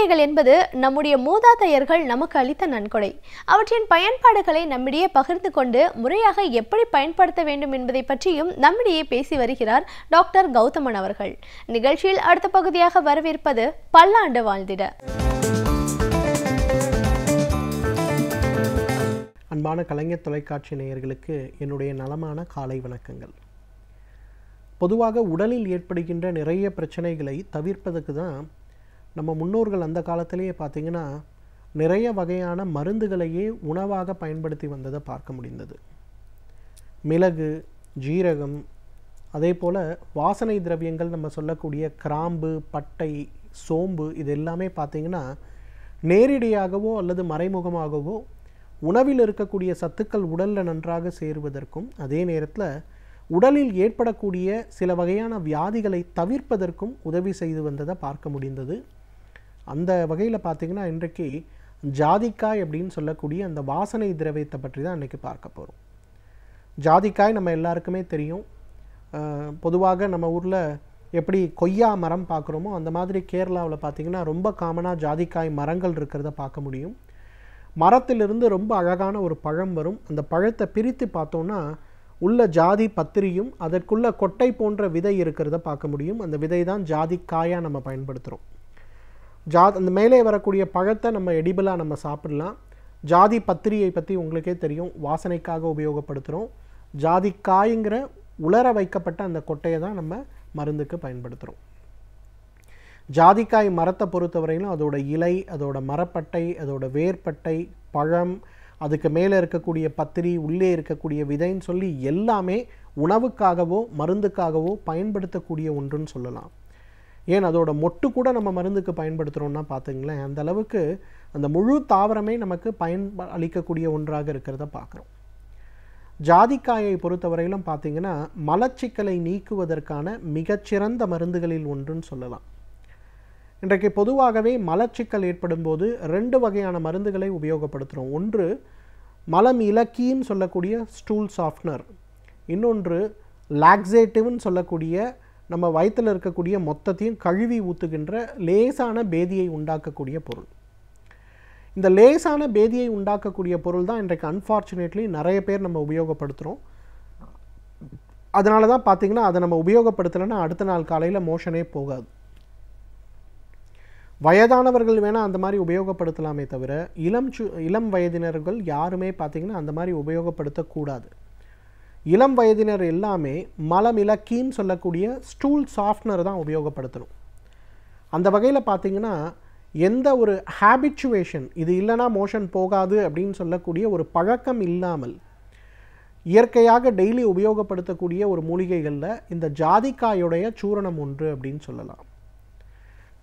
மூலிகைகள் என்பது நம்முடைய மூதாதையர்கள் நமக்கு அளித்த நன்கொடை. அவற்றின் பயன்பாடுகளை நம்மிடையே பகிர்ந்து கொண்டு முறையாக எப்படி பயன்படுத்த வேண்டும் என்பதை பற்றியும் நம்மிடையே பேசி வருகிறார் டாக்டர் கௌதமன் அவர்கள். நிகழ்ச்சியில் அடுத்த பகுதியாக வரவிருப்பது பல்லாண்டு வாழ்ந்திட. அன்பான கலைஞர் தொலைக்காட்சி நேயர்களுக்கு என்னுடைய நலமான காலை வணக்கங்கள். பொதுவாக உடலில் ஏற்படுகின்ற நிறைய பிரச்சனைகளை தவிர்ப்பதற்கு தான் நம்ம முன்னோர்கள் அந்த காலத்திலேயே பார்த்திங்கன்னா நிறைய வகையான மருந்துகளையே உணவாக பயன்படுத்தி வந்ததை பார்க்க முடிந்தது. மிளகு, ஜீரகம், அதே போல் வாசனை திரவியங்கள் நம்ம சொல்லக்கூடிய கிராம்பு, பட்டை, சோம்பு, இது எல்லாமே பார்த்திங்கன்னா நேரடியாகவோ அல்லது மறைமுகமாகவோ உணவில் இருக்கக்கூடிய சத்துக்கள் உடலில் நன்றாக சேருவதற்கும் அதே நேரத்தில் உடலில் ஏற்படக்கூடிய சில வகையான வியாதிகளை தவிர்ப்பதற்கும் உதவி செய்து வந்ததை பார்க்க முடிந்தது. அந்த வகையில் பார்த்திங்கன்னா இன்றைக்கு ஜாதிக்காய் அப்படின்னு சொல்லக்கூடிய அந்த வாசனை திரவியத்தை பற்றி தான் இன்றைக்கி பார்க்க போகிறோம். ஜாதிக்காய் நம்ம எல்லாருக்குமே தெரியும். பொதுவாக நம்ம ஊரில் எப்படி கொய்யா மரம் பார்க்குறோமோ அந்த மாதிரி கேரளாவில் பார்த்திங்கன்னா ரொம்ப காமனாக ஜாதிக்காய் மரங்கள் இருக்கிறத பார்க்க முடியும். மரத்திலிருந்து ரொம்ப அழகான ஒரு பழம் வரும். அந்த பழத்தை பிரித்து பார்த்தோன்னா உள்ள ஜாதி பத்திரியும் அதற்குள்ள கொட்டை போன்ற விதை இருக்கிறத பார்க்க முடியும். அந்த விதை தான் ஜாதிக்காயாக நம்ம பயன்படுத்துகிறோம். அந்த மேலே வரக்கூடிய பழத்தை நம்ம எடிபிளாக நம்ம சாப்பிடலாம். ஜாதி பத்திரியை பற்றி உங்களுக்கே தெரியும், வாசனைக்காக உபயோகப்படுத்துகிறோம். ஜாதிக்காய்ங்கிற உலர வைக்கப்பட்ட அந்த கொட்டையை தான் நம்ம மருந்துக்கு பயன்படுத்துகிறோம். ஜாதிக்காய் மரத்தை பொறுத்தவரையிலும் அதோட இலை, அதோட மரப்பட்டை, அதோட வேர்பட்டை, பழம், அதுக்கு மேலே இருக்கக்கூடிய பத்திரி, உள்ளே இருக்கக்கூடிய விதைன்னு சொல்லி எல்லாமே உணவுக்காகவோ மருந்துக்காகவோ பயன்படுத்தக்கூடிய ஒன்றுன்னு சொல்லலாம். ஏன் அதோட மொட்டு கூட நம்ம மருந்துக்கு பயன்படுத்துகிறோன்னா பார்த்துங்களேன், அந்த அளவுக்கு அந்த முழு தாவரமே நமக்கு அளிக்கக்கூடிய ஒன்றாக இருக்கிறத பார்க்குறோம். ஜாதிக்காயை பொறுத்தவரையிலும் பார்த்திங்கன்னா மலச்சிக்கலை நீக்குவதற்கான மிகச்சிறந்த மருந்துகளில் ஒன்றுன்னு சொல்லலாம். இன்றைக்கு பொதுவாகவே மலச்சிக்கல் ஏற்படும் போது 2 வகையான மருந்துகளை உபயோகப்படுத்துகிறோம். ஒன்று மலம் இலக்கின்னு சொல்லக்கூடிய ஸ்டூல் சாஃப்ட்னர், இன்னொன்று லாக்ஸேட்டிவ்னு சொல்லக்கூடிய நம்ம வயிற்றில் இருக்கக்கூடிய மொத்தத்தையும் கழுவி ஊற்றுகின்ற லேசான பேதியை உண்டாக்கக்கூடிய பொருள். இந்த லேசான பேதியை உண்டாக்கக்கூடிய பொருள் தான் இன்றைக்கு அன்ஃபார்ச்சுனேட்லி நிறைய பேர் நம்ம உபயோகப்படுத்துகிறோம். அதனால தான் பார்த்திங்கன்னா அதை நம்ம உபயோகப்படுத்தலைன்னா அடுத்த நாள் காலையில் மோஷனே போகாது. வயதானவர்கள் வேணால் அந்த மாதிரி உபயோகப்படுத்தலாமே தவிர இளம் வயதினர்கள் யாருமே பார்த்திங்கன்னா அந்த மாதிரி உபயோகப்படுத்தக்கூடாது. இளம் வயதினர் எல்லாமே மலமிளக்கின்னு சொல்லக்கூடிய ஸ்டூல் சாஃப்ட்னர் தான் உபயோகப்படுத்தணும். அந்த வகையில் பார்த்திங்கன்னா எந்த ஒரு ஹேபிச்சுவேஷன், இது இல்லைனா மோஷன் போகாது அப்படின்னு சொல்லக்கூடிய ஒரு பழக்கம் இல்லாமல் இயற்கையாக டெய்லி உபயோகப்படுத்தக்கூடிய ஒரு மூலிகைகளில் இந்த ஜாதிக்காயுடைய சூரணம் ஒன்று அப்படின்னு சொல்லலாம்.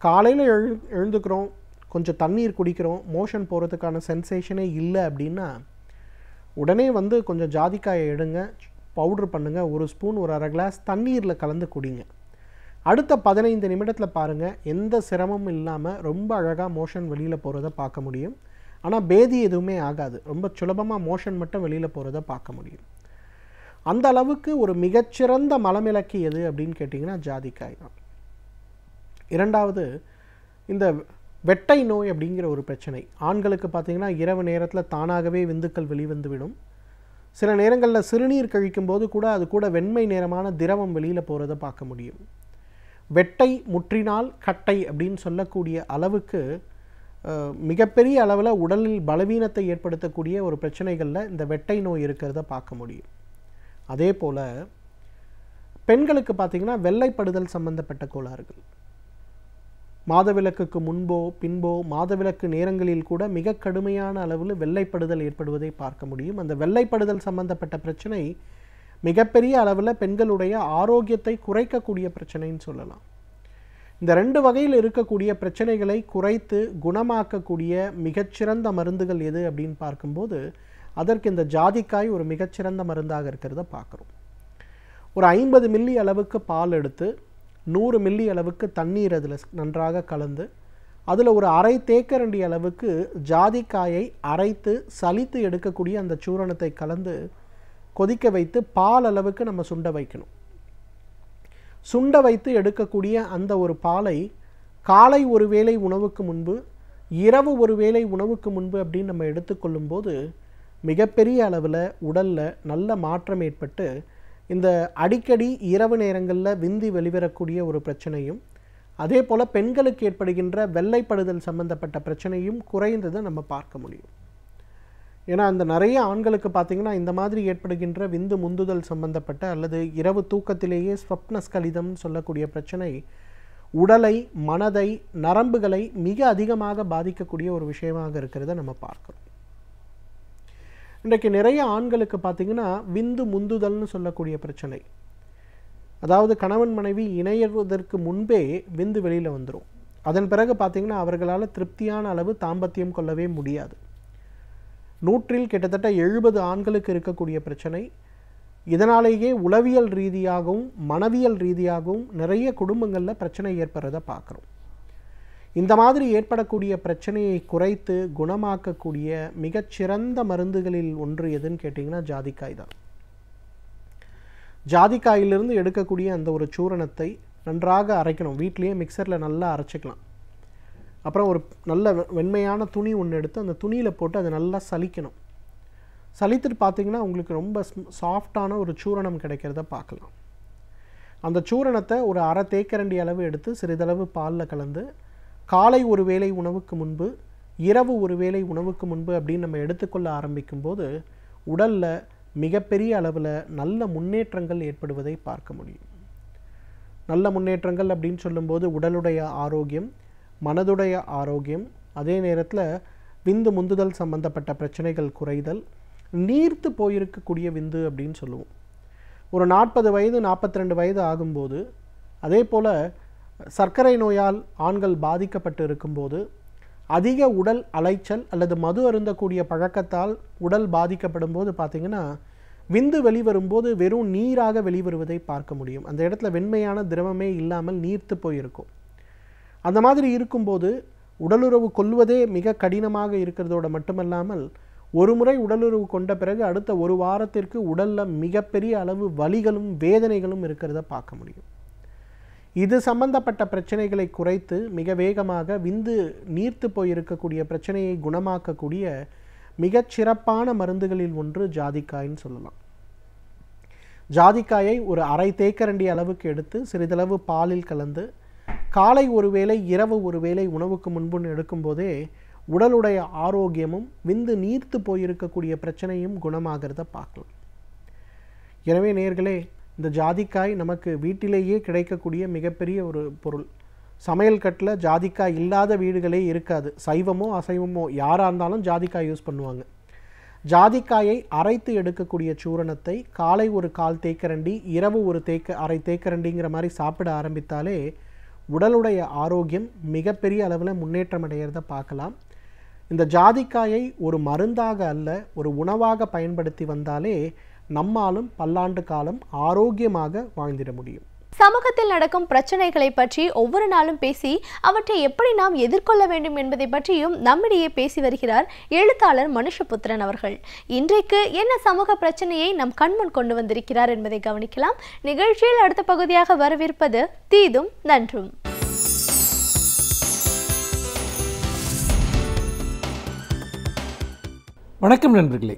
காலையில் எழுந்துக்கிறோம், கொஞ்சம் தண்ணீர் குடிக்கிறோம், மோஷன் போகிறதுக்கான சென்சேஷனே இல்லை அப்படின்னா உடனே வந்து கொஞ்சம் ஜாதிக்காயை எடுங்க, பவுட்ரு பண்ணுங்கள், 1 ஸ்பூன் 1/2 கிளாஸ் தண்ணீரில் கலந்து குடிங்க. அடுத்த 15 நிமிடத்தில் பாருங்கள், எந்த சிரமமும் இல்லாமல் ரொம்ப அழகாக மோஷன் வெளியில் போகிறத பார்க்க முடியும். ஆனால் பேதி எதுவுமே ஆகாது, ரொம்ப சுலபமாக மோஷன் மட்டும் வெளியில் போகிறத பார்க்க முடியும். அந்த அளவுக்கு ஒரு மிகச்சிறந்த மலமிளக்கி எது அப்படின்னு கேட்டிங்கன்னா ஜாதிக்காய் தான். இரண்டாவது, இந்த வெட்டை நோய் அப்படிங்கிற ஒரு பிரச்சனை. ஆண்களுக்கு பார்த்திங்கன்னா இரவு நேரத்தில் தானாகவே விந்துக்கள் வெளிவந்து விடும். சில நேரங்களில் சிறுநீர் கழிக்கும்போது கூட அது கூட வெண்மை நிறமான திரவம் வெளியில் போகிறத பார்க்க முடியும். வெட்டை முற்றினால் கட்டை அப்படின்னு சொல்லக்கூடிய அளவுக்கு மிகப்பெரிய அளவில் உடலில் பலவீனத்தை ஏற்படுத்தக்கூடிய ஒரு பிரச்சனைகளில் இந்த வெட்டை நோய் இருக்கிறத பார்க்க முடியும். அதே போல் பெண்களுக்கு பார்த்திங்கன்னா வெள்ளைப்படுதல் சம்பந்தப்பட்ட கோளாறுகள், மாதவிலக்குக்கு முன்போ பின்போ மாதவிலக்கு நேரங்களில் கூட மிக கடுமையான அளவில் வெள்ளைப்படுதல் ஏற்படுவதை பார்க்க முடியும். அந்த வெள்ளைப்படுதல் சம்பந்தப்பட்ட பிரச்சனை மிகப்பெரிய அளவில் பெண்களுடைய ஆரோக்கியத்தை குறைக்கக்கூடிய பிரச்சனைன்னு சொல்லலாம். இந்த 2 வகையில் இருக்கக்கூடிய பிரச்சனைகளை குறைத்து குணமாக்கக்கூடிய மிகச்சிறந்த மருந்துகள் எது அப்படின்னு பார்க்கும்போது அதற்கு இந்த ஜாதிக்காய் ஒரு மிகச்சிறந்த மருந்தாக இருக்கிறத பார்க்குறோம். ஒரு 50 மில்லி அளவுக்கு பால் எடுத்து 100 மில்லி அளவுக்கு தண்ணீர் அதில் நன்றாக கலந்து அதில் ஒரு 1/2 தேக்கரண்டி அளவுக்கு ஜாதிக்காயை அரைத்து சலித்து எடுக்கக்கூடிய அந்த சூரணத்தை கலந்து கொதிக்க வைத்து பால் அளவுக்கு நம்ம சுண்ட வைக்கணும். சுண்ட வைத்து எடுக்கக்கூடிய அந்த ஒரு பாலை காலை ஒரு வேளை உணவுக்கு முன்பு இரவு ஒரு வேளை உணவுக்கு முன்பு அப்படின்னு நம்ம எடுத்துக்கொள்ளும்போது மிகப்பெரிய அளவில் உடலில் நல்ல மாற்றம் ஏற்பட்டு இந்த அடிக்கடி இரவு நேரங்களில் விந்து வெளிவரக்கூடிய ஒரு பிரச்சனையும், அதே போல் பெண்களுக்கு ஏற்படுகின்ற வெள்ளைப்படுதல் சம்பந்தப்பட்ட பிரச்சனையும் குறைந்ததை நம்ம பார்க்க முடியும். ஏன்னா அந்த நிறைய ஆண்களுக்கு பார்த்திங்கன்னா இந்த மாதிரி ஏற்படுகின்ற விந்து முந்துதல் சம்பந்தப்பட்ட அல்லது இரவு தூக்கத்திலேயே ஸ்வப்னஸ்கலிதம்னு சொல்லக்கூடிய பிரச்சனை உடலை, மனதை, நரம்புகளை மிக அதிகமாக பாதிக்கக்கூடிய ஒரு விஷயமாக இருக்கிறத நம்ம பார்க்கிறோம். இன்றைக்கு நிறைய ஆண்களுக்கு பார்த்திங்கன்னா விந்து முந்துதல்னு சொல்லக்கூடிய பிரச்சனை, அதாவது கணவன் மனைவி இணையறதற்கு முன்பே விந்து வெளியில் வந்துடும். அதன் பிறகு பார்த்திங்கன்னா அவர்களால் திருப்தியான அளவு தாம்பத்தியம் கொள்ளவே முடியாது. 100ல் கிட்டத்தட்ட 70 ஆண்களுக்கு இருக்கக்கூடிய பிரச்சனை. இதனாலேயே உளவியல் ரீதியாகவும் மனவியல் ரீதியாகவும் நிறைய குடும்பங்களில் பிரச்சனை ஏற்படுறதை பார்க்குறோம். இந்த மாதிரி ஏற்படக்கூடிய பிரச்சனையை குறைத்து குணமாக்கக்கூடிய மிகச்சிறந்த மருந்துகளில் ஒன்று எதுன்னு கேட்டிங்கன்னா ஜாதிக்காய் தான். ஜாதிக்காயிலிருந்து எடுக்கக்கூடிய அந்த ஒரு சூரணத்தை நன்றாக அரைக்கணும். வீட்டிலேயே மிக்சரில் நல்லா அரைச்சிக்கலாம். அப்புறம் ஒரு நல்ல வெண்மையான துணி ஒன்று எடுத்து அந்த துணியில் போட்டு அதை நல்லா சலிக்கணும். சலித்துட்டு பார்த்திங்கன்னா உங்களுக்கு ரொம்ப சாஃப்டான ஒரு சூரணம் கிடைக்கிறத பார்க்கலாம். அந்த சூரணத்தை ஒரு அரை தேக்கரண்டி அளவு எடுத்து சிறிதளவு பாலில் கலந்து காலை ஒரு வேளை உணவுக்கு முன்பு, இரவு ஒரு வேளை உணவுக்கு முன்பு அப்படின்னு நம்ம எடுத்துக்கொள்ள ஆரம்பிக்கும்போது உடலில் மிகப்பெரிய அளவில் நல்ல முன்னேற்றங்கள் ஏற்படுவதை பார்க்க முடியும். நல்ல முன்னேற்றங்கள் அப்படின்னு சொல்லும்போது உடலுடைய ஆரோக்கியம், மனதுடைய ஆரோக்கியம், அதே நேரத்தில் விந்து முந்துதல் சம்பந்தப்பட்ட பிரச்சனைகள் குறைதல், நீர்த்து போயிருக்கக்கூடிய விந்து அப்படின்னு சொல்லுவோம். ஒரு 40 வயது 42 வயது ஆகும்போது, அதே போல் சர்க்கரை நோயால் ஆண்கள் பாதிக்கப்பட்டு இருக்கும்போது, அதிக உடல் அலைச்சல் அல்லது மது அருந்தக்கூடிய பழக்கத்தால் உடல் பாதிக்கப்படும் போது பார்த்திங்கன்னா விந்து வெளிவரும்போது வெறும் நீராக வெளிவருவதை பார்க்க முடியும். அந்த இடத்துல வெண்மையான திரவமே இல்லாமல் நீர்த்து போயிருக்கும். அந்த மாதிரி இருக்கும்போது உடலுறவு கொள்வதே மிக கடினமாக இருக்கிறதோடு மட்டுமல்லாமல் ஒரு முறை உடலுறவு கொண்ட பிறகு அடுத்த ஒரு வாரத்திற்கு உடலில் மிகப்பெரிய அளவு வலிகளும் வேதனைகளும் இருக்கிறத பார்க்க முடியும். இது சம்பந்தப்பட்ட பிரச்சனைகளை குறைத்து மிக வேகமாக விந்து நீர்த்து போயிருக்கக்கூடிய பிரச்சனையை குணமாக்கக்கூடிய மிகச்சிறப்பான மருந்துகளில் ஒன்று ஜாதிக்காயின்னு சொல்லலாம். ஜாதிக்காயை ஒரு அரை தேக்கரண்டி அளவுக்கு எடுத்து சிறிதளவு பாலில் கலந்து காலை ஒரு வேளை இரவு ஒரு வேளை உணவுக்கு முன்புன்னு எடுக்கும்போதே உடலுடைய ஆரோக்கியமும் விந்து நீர்த்து போயிருக்கக்கூடிய பிரச்சனையும் குணமாகிறத பார்க்கலாம். எனவே நேயர்களே, இந்த ஜாதிக்காய் நமக்கு வீட்டிலேயே கிடைக்கக்கூடிய மிகப்பெரிய ஒரு பொருள். சமையல் கட்டில் ஜாதிக்காய் இல்லாத வீடுகளே இருக்காது. சைவமோ அசைவமோ யாராக இருந்தாலும் ஜாதிக்காய் யூஸ் பண்ணுவாங்க. ஜாதிக்காயை அரைத்து எடுக்கக்கூடிய சூரணத்தை காலை ஒரு 1/4 தேக்கரண்டி, இரவு ஒரு அரை தேக்கரண்டிங்கிற மாதிரி சாப்பிட ஆரம்பித்தாலே உடலுடைய ஆரோக்கியம் மிகப்பெரிய அளவில் முன்னேற்றம் அடைகிறத பார்க்கலாம். இந்த ஜாதிக்காயை ஒரு மருந்தாக அல்ல, ஒரு உணவாக பயன்படுத்தி வந்தாலே நம்மாலும் பல்லாண்டு காலம் ஆரோக்கியமாக வாழ்ந்திட முடியும். சமூகத்தில் நடக்கும் பிரச்சனைகளை பற்றி ஒவ்வொரு நாளும் பேசி அவற்றை எப்படி நாம் எதிர்கொள்ள வேண்டும் என்பதை பற்றியும் நம்மிடையே பேசி வருகிறார் எழுத்தாளர் மனுஷபுத்திரன் அவர்கள். இன்றைக்கு என்ன சமூக பிரச்சனையை நம் கண்முன் கொண்டு வந்திருக்கிறார் என்பதை கவனிக்கலாம். நிகழ்ச்சியில் அடுத்த பகுதியாக வரவிருப்பது தீதும் நன்றும். வணக்கம் நண்பர்களே,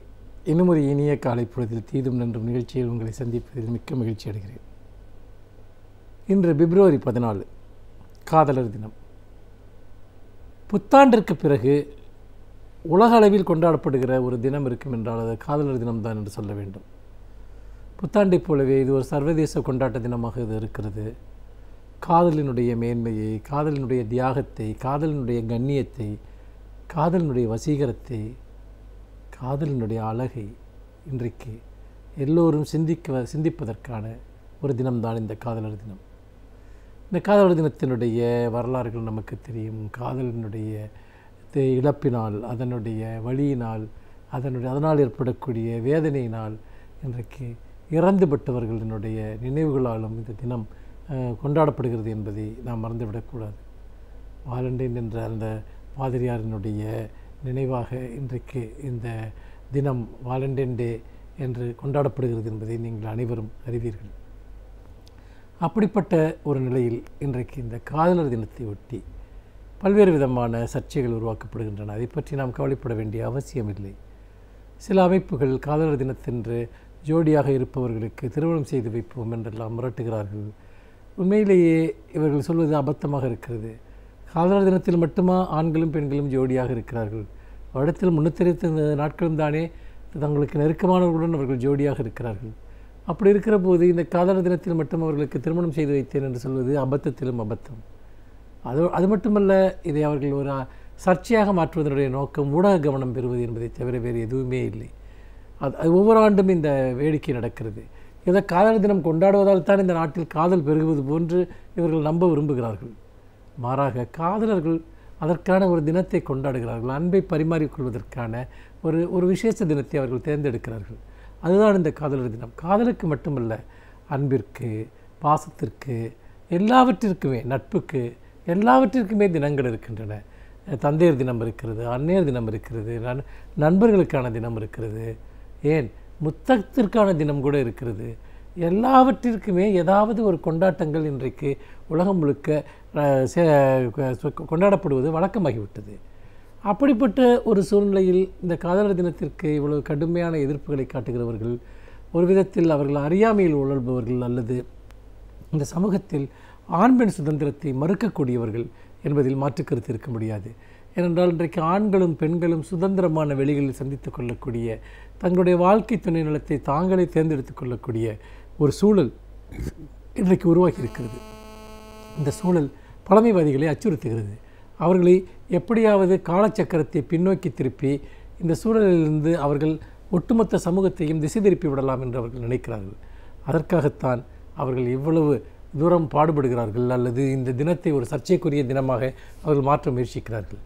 இன்னும் ஒரு இனிய காலை பொழுதில் தீதும் நன்றும் நிகழ்ச்சியில் உங்களை சந்திப்பதில் மிக்க மகிழ்ச்சி அடைகிறேன். இன்று பிப்ரவரி 14 காதலர் தினம். புத்தாண்டிற்கு பிறகு உலக அளவில் கொண்டாடப்படுகிற ஒரு தினம் இருக்கும் என்றால் அது காதலர் தினம்தான் என்று சொல்ல வேண்டும். புத்தாண்டைப் போலவே இது ஒரு சர்வதேச கொண்டாட்ட தினமாக இது இருக்கிறது. காதலினுடைய மேன்மையை, காதலினுடைய தியாகத்தை, காதலினுடைய கண்ணியத்தை, காதலினுடைய வசீகரத்தை, காதலினுடைய அழகை இன்றைக்கு எல்லோரும் சிந்திப்பதற்கான ஒரு தினம்தான் இந்த காதலர் தினம். இந்த காதலர் தினத்தினுடைய வரலாறுகள் நமக்கு தெரியும். காதலினுடைய இழப்பினால், அதனுடைய வலியினால், அதனால் ஏற்படக்கூடிய வேதனையினால் இன்றைக்கு இறந்துபட்டவர்களினுடைய நினைவுகளாலும் இந்த தினம் கொண்டாடப்படுகிறது என்பதை நாம் மறந்துவிடக்கூடாது. வாலண்டைன் என்ற அந்த பாதிரியாரினுடைய நினைவாக இன்றைக்கு இந்த தினம் வாலண்டைன் டே என்று கொண்டாடப்படுகிறது என்பதை நீங்கள் அனைவரும் அறிவீர்கள். அப்படிப்பட்ட ஒரு நிலையில் இன்றைக்கு இந்த காதலர் தினத்தை ஒட்டி பல்வேறு விதமான சர்ச்சைகள் உருவாக்கப்படுகின்றன. அதை பற்றி நாம் கவலைப்பட வேண்டிய அவசியமில்லை. சில அமைப்புகள் காதலர் தினத்தன்று ஜோடியாக இருப்பவர்களுக்கு திருமணம் செய்து வைப்போம் என்றெல்லாம் மிரட்டுகிறார்கள். உண்மையிலேயே இவர்கள் சொல்வது அபத்தமாக இருக்கிறது. காதலர் தினத்தில் மட்டுமா ஆண்களும் பெண்களும் ஜோடியாக இருக்கிறார்கள்? வருடத்தில் 365 நாட்களும் தானே தங்களுக்கு நெருக்கமானவர்களுடன் அவர்கள் ஜோடியாக இருக்கிறார்கள். அப்படி இருக்கிற போது இந்த காதலர் தினத்தில் மட்டும் அவர்களுக்கு திருமணம் செய்து வைத்தேன் என்று சொல்வது அபத்தத்திலும் அபத்தம். அது மட்டுமல்ல, இதை அவர்கள் ஒரு சர்ச்சையாக மாற்றுவதனுடைய நோக்கம் ஊடக கவனம் பெறுவது என்பதை தவிர வேறு எதுவுமே இல்லை. அது ஒவ்வொரு ஆண்டும் இந்த வேடிக்கை நடக்கிறது. ஏதோ காதலர் தினம் கொண்டாடுவதால் தான் இந்த நாட்டில் காதல் பெருகுவது போன்று இவர்கள் நம்ப விரும்புகிறார்கள். மாறாக காதலர்கள் அதற்கான ஒரு தினத்தை கொண்டாடுகிறார்கள். அன்பை பரிமாறிக்கொள்வதற்கான ஒரு விசேஷ தினத்தை அவர்கள் தேர்ந்தெடுக்கிறார்கள். அதுதான் இந்த காதலர் தினம். காதலுக்கு மட்டுமல்ல, அன்பிற்கு, பாசத்திற்கு, எல்லாவற்றிற்குமே, நட்புக்கு, எல்லாவற்றிற்குமே தினங்கள் இருக்கின்றன. தந்தையர் தினம் இருக்கிறது, அன்னையர் தினம் இருக்கிறது, நண்பர்களுக்கான தினம் இருக்கிறது, ஏன் முத்தத்திற்கான தினம் கூட இருக்கிறது. எல்லாவற்றிற்குமே ஏதாவது ஒரு கொண்டாட்டங்கள் இன்றைக்கு உலகம் முழுக்க கொண்டாடப்படுவது வழக்கமாகிவிட்டது. அப்படிப்பட்ட ஒரு சூழ்நிலையில் இந்த காதலர் தினத்திற்கு இவ்வளவு கடுமையான எதிர்ப்புகளை காட்டுகிறவர்கள் ஒரு விதத்தில் அவர்கள் அறியாமையில் உழல்பவர்கள் அல்லது இந்த சமூகத்தில் ஆண் பெண் சுதந்திரத்தை மறுக்கக்கூடியவர்கள் என்பதில் மாற்றுக்கருத்து இருக்க முடியாது. ஏனென்றால் இன்றைக்கு ஆண்களும் பெண்களும் சுதந்திரமான வெளிகளில் சந்தித்து கொள்ளக்கூடிய, தங்களுடைய வாழ்க்கை துணை நலத்தை தாங்களே தேர்ந்தெடுத்து கொள்ளக்கூடிய ஒரு சூழல் இன்றைக்கு உருவாகி இருக்கிறது. இந்த சூழல் பழமைவாதிகளை அச்சுறுத்துகிறது. அவர்களை எப்படியாவது காலச்சக்கரத்தை பின்னோக்கி திருப்பி இந்த சூழலிலிருந்து அவர்கள் ஒட்டுமொத்த சமூகத்தையும் திசை திருப்பி விடலாம் என்று அவர்கள் நினைக்கிறார்கள். அதற்காகத்தான் அவர்கள் இவ்வளவு தூரம் பாடுபடுகிறார்கள், அல்லது இந்த தினத்தை ஒரு சர்ச்சைக்குரிய தினமாக அவர்கள் மாற்ற முயற்சிக்கிறார்கள்.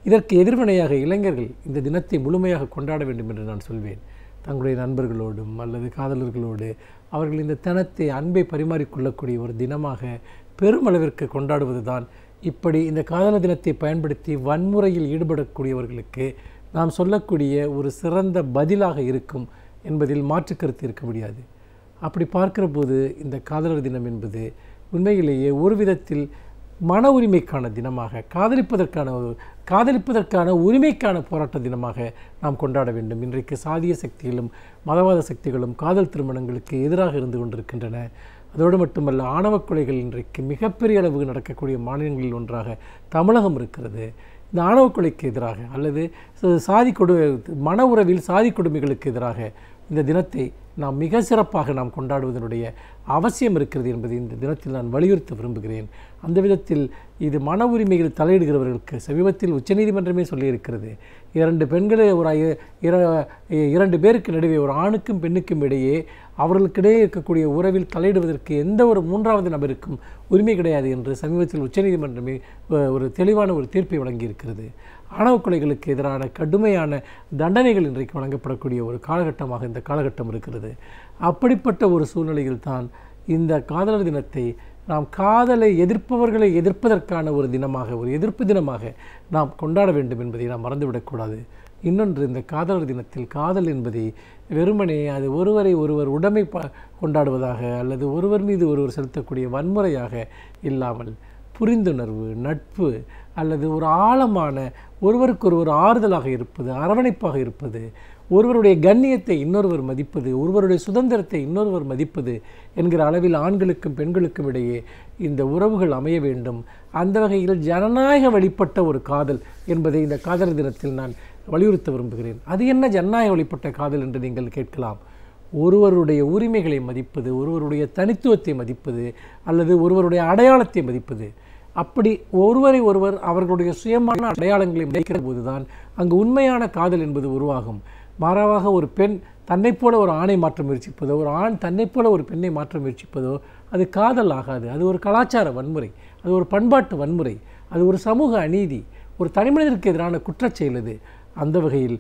இதற்கு எதிர்வினையாக இளைஞர்கள் இந்த தினத்தை முழுமையாக கொண்டாட வேண்டும் என்று நான் சொல்வேன். தங்களுடைய நண்பர்களோடும் அல்லது காதலர்களோடு அவர்கள் இந்த தினத்தை, அன்பை பரிமாறிக்கொள்ளக்கூடிய ஒரு தினமாக பெருமளவிற்கு கொண்டாடுவது தான் இப்படி இந்த காதலர் தினத்தை பயன்படுத்தி வன்முறையில் ஈடுபடக்கூடியவர்களுக்கு நாம் சொல்லக்கூடிய ஒரு சிறந்த பதிலாக இருக்கும் என்பதில் மாற்று கருத்து இருக்க முடியாது. அப்படி பார்க்கிற போது இந்த காதலர் தினம் என்பது உண்மையிலேயே ஒரு விதத்தில் மன உரிமைக்கான தினமாக, காதலிப்பதற்கான உரிமைக்கான போராட்ட தினமாக நாம் கொண்டாட வேண்டும். இன்றைக்கு சாதிய சக்திகளும் மதவாத சக்திகளும் காதல் திருமணங்களுக்கு எதிராக இருந்து கொண்டிருக்கின்றன. அதோடு மட்டுமல்ல, ஆணவ கொலைகள் இன்றைக்கு மிகப்பெரிய அளவு நடக்கக்கூடிய மாநிலங்களில் ஒன்றாக தமிழகம் இருக்கிறது. இந்த ஆணவ கொலைக்கு எதிராக அல்லது மன உறவில் சாதி கொடுமைகளுக்கு எதிராக இந்த தினத்தை நாம் மிக சிறப்பாக நாம் கொண்டாடுவதனுடைய அவசியம் இருக்கிறது என்பதை இந்த தினத்தில் நான் வலியுறுத்த விரும்புகிறேன். அந்த விதத்தில் இது மன உரிமைகள் தலையிடுகிறவர்களுக்கு சமீபத்தில் உச்சநீதிமன்றமே சொல்லியிருக்கிறது. இரண்டு பேருக்கு நடுவே, ஒரு ஆணுக்கும் பெண்ணுக்கும் இடையே, அவர்களுக்கிடையே இருக்கக்கூடிய உறவில் தலையிடுவதற்கு எந்த ஒரு மூன்றாவது நபருக்கும் உரிமை கிடையாது என்று சமீபத்தில் உச்சநீதிமன்றமே ஒரு தெளிவான ஒரு தீர்ப்பை வழங்கியிருக்கிறது. ஆணவ கொலைகளுக்கு எதிரான கடுமையான தண்டனைகள் இன்றைக்கு வழங்கப்படக்கூடிய ஒரு காலகட்டமாக இந்த காலகட்டம் இருக்கிறது. அப்படிப்பட்ட ஒரு சூழ்நிலையில் தான் இந்த காதலர் தினத்தை நாம் காதலை எதிர்ப்பவர்களை எதிர்ப்பதற்கான ஒரு தினமாக, ஒரு எதிர்ப்பு தினமாக நாம் கொண்டாட வேண்டும் என்பதை நாம் மறந்துவிடக்கூடாது. இன்னொன்று, இந்த காதலர் தினத்தில் காதல் என்பதை வெறுமனே அது ஒருவரை ஒருவர் உடைமை கொண்டாடுவதாக அல்லது ஒருவர் மீது ஒருவர் செலுத்தக்கூடிய வன்முறையாக இல்லாமல் புரிந்துணர்வு, நட்பு அல்லது ஒரு ஆழமான ஒருவருக்கொருவர் ஆறுதலாக இருப்பது, அரவணைப்பாக இருப்பது, ஒருவருடைய கண்ணியத்தை இன்னொருவர் மதிப்பது, ஒருவருடைய சுதந்திரத்தை இன்னொருவர் மதிப்பது என்கிற அளவில் ஆண்களுக்கும் பெண்களுக்கும் இடையே இந்த உறவுகள் அமைய வேண்டும். அந்த வகையில் ஜனநாயக வழிபட்ட ஒரு காதல் என்பதை இந்த காதலர் தினத்தில் நான் வலியுறுத்த விரும்புகிறேன். அது என்ன ஜனநாயக வழிபட்ட காதல் என்று நீங்கள் கேட்கலாம். ஒருவருடைய உரிமைகளை மதிப்பது, ஒருவருடைய தனித்துவத்தை மதிப்பது அல்லது ஒருவருடைய அடையாளத்தை மதிப்பது. அப்படி ஒருவரை ஒருவர் அவர்களுடைய சுயமான அடையாளங்களை மதிக்கிற போதுதான் அங்கு உண்மையான காதல் என்பது உருவாகும். மாறாக ஒரு பெண் தன்னை போல ஒரு ஆணை மாற்ற முயற்சிப்பதோ, ஒரு ஆண் தன்னை போல ஒரு பெண்ணை மாற்ற முயற்சிப்பதோ அது காதல் ஆகாது. அது ஒரு கலாச்சார வன்முறை, அது ஒரு பண்பாட்டு வன்முறை, அது ஒரு சமூக அநீதி, ஒரு தனிமனிதருக்கு எதிரான குற்றச்செயல். அது அந்த வகையில்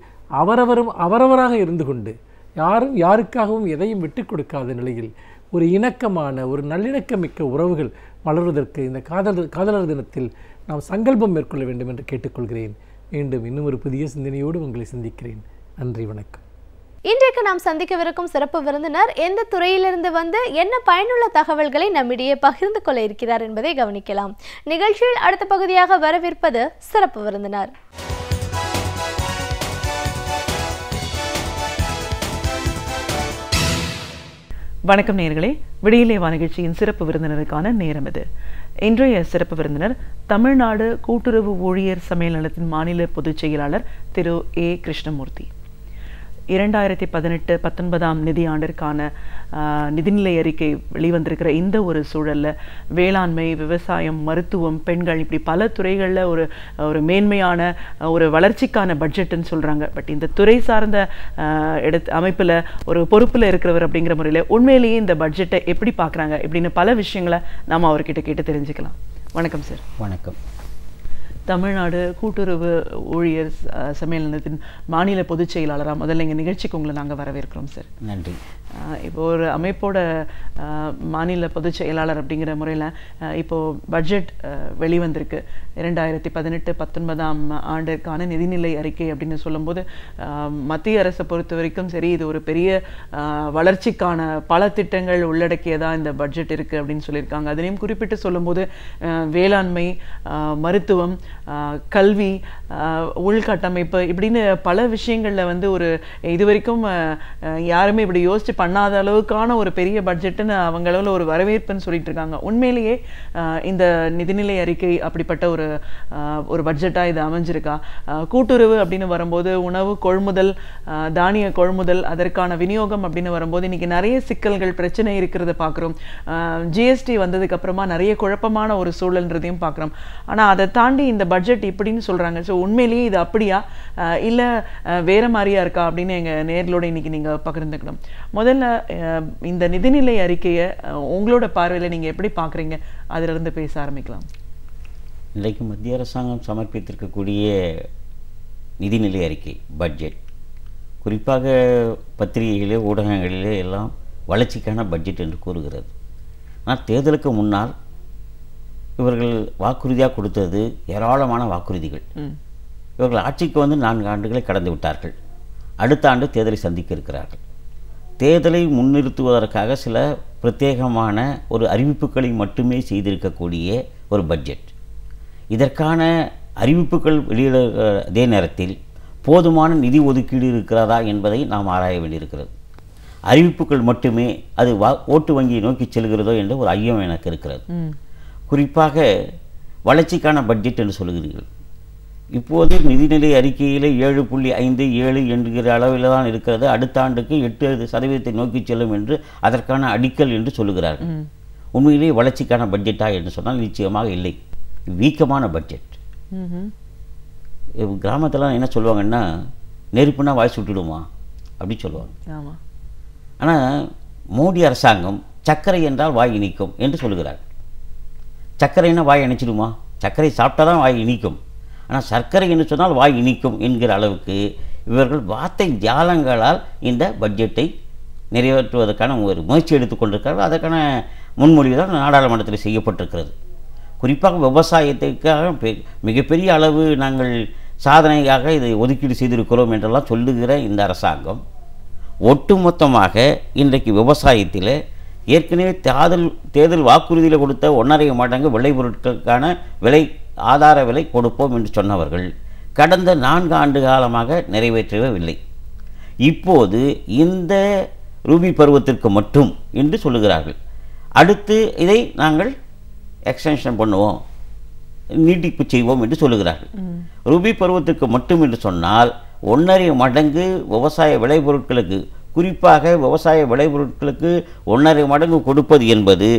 அவரவராக இருந்து கொண்டு யாரும் யாருக்காகவும் எதையும் விட்டு கொடுக்காத நிலையில் ஒரு இணக்கமான, ஒரு நல்லிணக்கமிக்க உறவுகள் வளர்வதற்கு இந்த காதலர் தினத்தில் நாம் சங்கல்பம் மேற்கொள்ள வேண்டும் என்று கேட்டுக்கொள்கிறேன். மீண்டும் இன்னும் ஒரு புதிய சிந்தனையோடு உங்களை சந்திக்கிறேன். நன்றி, வணக்கம். இன்றைக்கு நாம் சந்திக்கவிருக்கும் சிறப்பு விருந்தினர் எந்த துறையிலிருந்து வந்து என்ன பயனுள்ள தகவல்களை நம்மிடையே பகிர்ந்து கொள்ள இருக்கிறார் என்பதை கவனிக்கலாம். நிகழ்ச்சியில் அடுத்த பகுதியாக வரவிருப்பது சிறப்பு விருந்தினர். வணக்கம் நேயர்களே, விடியலே வா நிகழ்ச்சியின் சிறப்பு விருந்தினருக்கான நேரம் இது. இன்றைய சிறப்பு விருந்தினர் தமிழ்நாடு கூட்டுறவு ஊழியர் சமையல் நலத்தின் மாநில பொதுச் செயலாளர் திரு ஏ கிருஷ்ணமூர்த்தி. 2018-19 நிதியாண்டிற்கான நிதிநிலை அறிக்கை வெளிவந்திருக்கிற இந்த ஒரு சூழலில் வேளாண்மை, விவசாயம், மருத்துவம், பெண்கள் இப்படி பல துறைகளில் ஒரு மேன்மையான ஒரு வளர்ச்சிக்கான பட்ஜெட்டுன்னு சொல்கிறாங்க. பட் இந்த துறை சார்ந்த அமைப்பில் ஒரு பொறுப்பில் இருக்கிறவர் அப்படிங்கிற முறையில் உண்மையிலேயே இந்த பட்ஜெட்டை எப்படி பார்க்குறாங்க இப்படின்னு பல விஷயங்களை நாம் அவர்கிட்ட கேட்டு தெரிஞ்சுக்கலாம். வணக்கம் சார். வணக்கம். தமிழ்நாடு கூட்டுறவு ஊழியர் சமையல் நிலையத்தின் மாநில பொதுச் செயலாளராக முதல்ல எங்கள் நிகழ்ச்சிக்கு உங்களை நாங்கள் வரவேற்கிறோம் சார். நன்றி. இப்போ ஒரு அமைப்போட மாநில பொதுச் செயலாளர் அப்படிங்கிற முறையில் இப்போது பட்ஜெட் வெளிவந்திருக்கு. 2018-19 ஆண்டிற்கான நிதிநிலை அறிக்கை அப்படின்னு சொல்லும்போது மத்திய அரசை பொறுத்த வரைக்கும் சரி, இது ஒரு பெரிய வளர்ச்சிக்கான பல திட்டங்கள் உள்ளடக்கியதாக இந்த பட்ஜெட் இருக்குது அப்படின்னு சொல்லியிருக்காங்க. அதிலையும் குறிப்பிட்டு சொல்லும்போது வேளாண்மை, மருத்துவம், கல்வி, உள்கட்டமைப்பு இப்படின்னு பல விஷயங்களில் வந்து ஒரு இதுவரைக்கும் யாருமே இப்படி யோசிச்சு பண்ணாத அளவுக்கான ஒரு பெரிய பட்ஜெட்டுன்னு அவங்கள ஒரு வரவேற்புன்னு சொல்லிட்டு இருக்காங்க. உண்மையிலேயே இந்த நிதிநிலை அறிக்கை அப்படிப்பட்ட ஒரு பட்ஜெட்டாக இது அமைஞ்சிருக்கா? கூட்டுறவு அப்படின்னு வரும்போது உணவு கொள்முதல், தானிய கொள்முதல், அதற்கான விநியோகம் அப்படின்னு வரும்போது இன்னைக்கு நிறைய சிக்கல்கள், பிரச்சனை இருக்கிறத பார்க்குறோம். ஜிஎஸ்டி வந்ததுக்கு அப்புறமா நிறைய குழப்பமான ஒரு சூழல்ன்றதையும் பார்க்குறோம். ஆனால் அதை தாண்டி இந்த பட்ஜெட் இப்படின்னு சொல்கிறாங்க. ஸோ உண்மையிலேயே இது அப்படியா இல்லை வேற மாதிரியா இருக்கா அப்படின்னு எங்கள் நேர்களோட இன்னைக்கு நீங்கள் பகிர்ந்துக்கணும். முதல்ல இந்த நிதிநிலை அறிக்கையை உங்களோட பார்வையில் நீங்கள் எப்படி பார்க்குறீங்க? அதிலிருந்து பேச ஆரம்பிக்கலாம். இன்றைக்கு மத்திய அரசாங்கம் சமர்ப்பித்திருக்கக்கூடிய நிதிநிலை அறிக்கை பட்ஜெட், குறிப்பாக பத்திரிகைகளிலே ஊடகங்களிலே எல்லாம் வளர்ச்சிக்கான பட்ஜெட் என்று கூறுகிறது. ஆனால் தேர்தலுக்கு முன்னால் இவர்கள் வாக்குறுதியாக கொடுத்தது ஏராளமான வாக்குறுதிகள். இவர்கள் ஆட்சிக்கு வந்து 4 ஆண்டுகளை கடந்து விட்டார்கள். அடுத்த ஆண்டு தேர்தலை சந்திக்க இருக்கிறார்கள். தேர்தலை முன்னிறுத்துவதற்காக சில பிரத்யேகமான ஒரு அறிவிப்புகளை மட்டுமே செய்திருக்கக்கூடிய ஒரு பட்ஜெட். இதற்கான அறிவிப்புகள் வெளியிட அதே நேரத்தில் போதுமான நிதி ஒதுக்கீடு இருக்கிறதா என்பதை நாம் ஆராய வேண்டியிருக்கிறது. அறிவிப்புகள் மட்டுமே அது ஓட்டு வங்கியை நோக்கி செல்கிறதோ என்ற ஒரு ஐயம் எனக்கு இருக்கிறது. குறிப்பாக வளர்ச்சிக்கான பட்ஜெட் என்று சொல்கிறீர்கள். இப்போது நிதிநிலை அறிக்கையில் 7.57 என்கிற அளவில் தான் இருக்கிறது. அடுத்த ஆண்டுக்கு 8% நோக்கி செல்லும் என்று அதற்கான அடிக்கல் என்று சொல்லுகிறார்கள். உண்மையிலேயே வளர்ச்சிக்கான பட்ஜெட்டா என்று சொன்னால் நிச்சயமாக இல்லை, வீக்கமான பட்ஜெட். கிராமத்தில் என்ன சொல்லுவாங்கன்னா, நெருப்புனா வாய் சுட்டுடுமா அப்படி சொல்லுவாங்க. ஆனால் மோடி அரசாங்கம் சர்க்கரை என்றால் வாய் இனிக்கும் என்று சொல்லுகிறார்கள். சர்க்கரைன்னா வாய் இணைச்சிடுமா? சர்க்கரை சாப்பிட்டா தான் வாய் இனிக்கும். ஆனால் சர்க்கரை என்று சொன்னால் வாய் இனிக்கும் என்கிற அளவுக்கு இவர்கள் வார்த்தை ஜாலங்களால் இந்த பட்ஜெட்டை நிறைவேற்றுவதற்கான ஒரு முயற்சி எடுத்துக்கொண்டிருக்கிறார்கள். அதற்கான முன்மொழிவு தான் நாடாளுமன்றத்தில் செய்யப்பட்டிருக்கிறது. குறிப்பாக விவசாயத்துக்காக மிகப்பெரிய அளவு நாங்கள் சாதனையாக இதை ஒதுக்கீடு செய்திருக்கிறோம் என்றெல்லாம் சொல்லுகிற இந்த அரசாங்கம் ஒட்டுமொத்தமாக இன்றைக்கு விவசாயத்தில் ஏற்கனவே தேர்தல் வாக்குறுதியில் கொடுத்த 1.5 மடங்கு விளைபொருட்களுக்கான ஆதார விலை கொடுப்போம் என்று சொன்னவர்கள் கடந்த 4 ஆண்டு காலமாக நிறைவேற்றவில்லை. இப்போது இந்த ரூபி பருவத்திற்கு மட்டும் என்று சொல்லுகிறார்கள். அடுத்து இதை நாங்கள் எக்ஸ்டென்ஷன் பண்ணுவோம், நீட்டிப்பு செய்வோம் என்று சொல்லுகிறார்கள். ரூபி பருவத்திற்கு மட்டும் என்று சொன்னால் 1.5 மடங்கு விவசாய விளைபொருட்களுக்கு, குறிப்பாக விவசாய விளைபொருட்களுக்கு 1.5 மடங்கு கொடுப்பது என்பது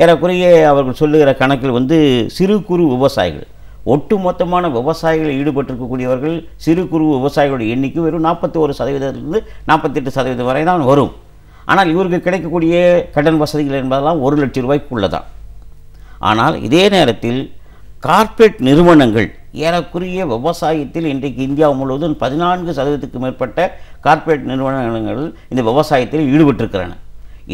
ஏறக்குறைய அவர்கள் சொல்லுகிற கணக்கில் சிறு குறு விவசாயிகள், ஒட்டுமொத்தமான விவசாயிகள் ஈடுபட்டிருக்கக்கூடியவர்கள் சிறு குறு விவசாயிகளுடைய எண்ணிக்கை வெறும் 41% 48% வரை தான் வரும். ஆனால் இவருக்கு கிடைக்கக்கூடிய கடன் வசதிகள் என்பதெல்லாம் 1 லட்சம் ரூபாய்க்குள்ளதான். ஆனால் இதே நேரத்தில் கார்ப்பரேட் நிறுவனங்கள் ஏறக்குறைய விவசாயத்தில் இன்றைக்கு இந்தியா முழுவதும் 14% மேற்பட்ட கார்ப்பரேட் நிறுவனங்கள் இந்த விவசாயத்தில் ஈடுபட்டிருக்கிறன.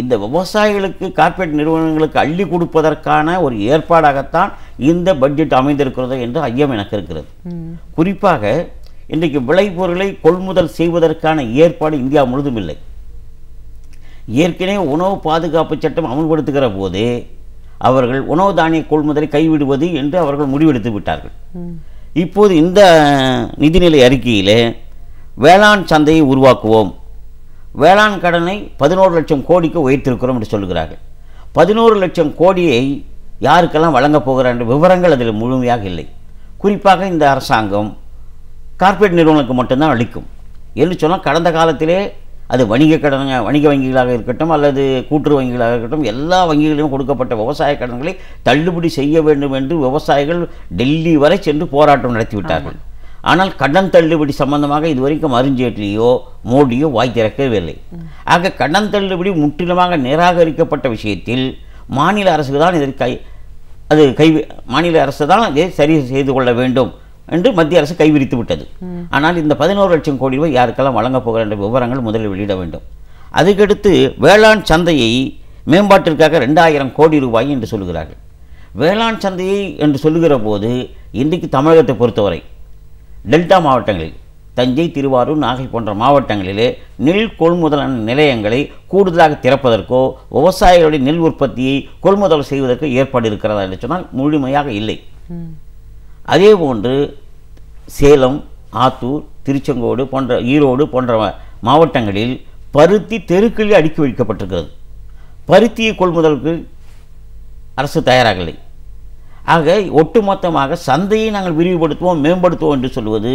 இந்த விவசாயிகளுக்கு கார்ப்பரேட் நிறுவனங்களுக்கு அள்ளி கொடுப்பதற்கான ஒரு ஏற்பாடாகத்தான் இந்த பட்ஜெட் அமைந்திருக்கிறது என்று ஐயம் எனக்கு இருக்கிறது. குறிப்பாக இன்றைக்கு விளைபொருளை கொள்முதல் செய்வதற்கான ஏற்பாடு இந்தியா முழுதும் இல்லை. ஏற்கனவே உணவு பாதுகாப்பு சட்டம் அமல்படுத்துகிற போதே அவர்கள் உணவு தானிய கொள்முதலை கைவிடுவது என்று அவர்கள் முடிவெடுத்து விட்டார்கள். இப்போது இந்த நிதிநிலை அறிக்கையிலே வேளாண் சந்தையை உருவாக்குவோம், வேளாண் கடனை 11 லட்சம் கோடிக்கு உயர்த்திருக்கிறோம் என்று சொல்கிறார்கள். 11 லட்சம் கோடியை யாருக்கெல்லாம் வழங்கப் போகிறார் என்ற விவரங்கள் அதில் முழுமையாக இல்லை. குறிப்பாக இந்த அரசாங்கம் கார்ப்பரேட் நிறுவனங்களுக்கு மட்டும்தான் அளிக்கும் என்று சொன்னால், கடந்த காலத்திலே அது வணிக வங்கிகளாக இருக்கட்டும் அல்லது கூட்டுறவு வங்கிகளாக இருக்கட்டும், எல்லா வங்கிகளிலும் கொடுக்கப்பட்ட விவசாய கடன்களை தள்ளுபடி செய்ய வேண்டும் என்று விவசாயிகள் டெல்லி வரை சென்று போராட்டம் நடத்திவிட்டார்கள். ஆனால் கடன் தள்ளுபடி சம்பந்தமாக இதுவரைக்கும் அருண்ஜேட்லியோ மோடியோ வாய் திறக்கவில்லை. ஆக கடன் தள்ளுபடி முற்றிலுமாக நிராகரிக்கப்பட்ட விஷயத்தில் மாநில அரசு தான் இதற்கு மாநில அரசு தான் இதை சரி செய்து கொள்ள வேண்டும் என்று மத்திய அரசு கைவிரித்து விட்டது. ஆனால் இந்த 11 லட்சம் கோடி ரூபாய் யாருக்கெல்லாம் வழங்கப் போகிற என்ற விவரங்கள் முதலில் வெளியிட வேண்டும். அதுக்கடுத்து வேளாண் சந்தையை மேம்பாட்டிற்காக 2000 கோடி ரூபாய் என்று சொல்கிறார்கள். வேளாண் சந்தையை என்று சொல்லுகிற போது இன்றைக்கு தமிழகத்தை பொறுத்தவரை டெல்டா மாவட்டங்களில் தஞ்சை, திருவாரூர், நாகை போன்ற மாவட்டங்களிலே நெல் கொள்முதல் நிலையங்களை கூடுதலாக திறப்பதற்கோ விவசாயிகளுடைய நெல் உற்பத்தியை கொள்முதல் செய்வதற்கோ ஏற்பாடு இருக்கிறதா என்று சொன்னால் முழுமையாக இல்லை. அதே போன்று சேலம், ஆத்தூர், திருச்செங்கோடு போன்ற ஈரோடு போன்ற மாவட்டங்களில் பருத்தி தெருக்களில் அடுக்கி வைக்கப்பட்டிருக்கிறது. பருத்தியை கொள்முதலுக்கு அரசு தயாராகவில்லை. ஆக ஒட்டுமொத்தமாக சந்தையை நாங்கள் விரிவுபடுத்துவோம், மேம்படுத்துவோம் என்று சொல்வது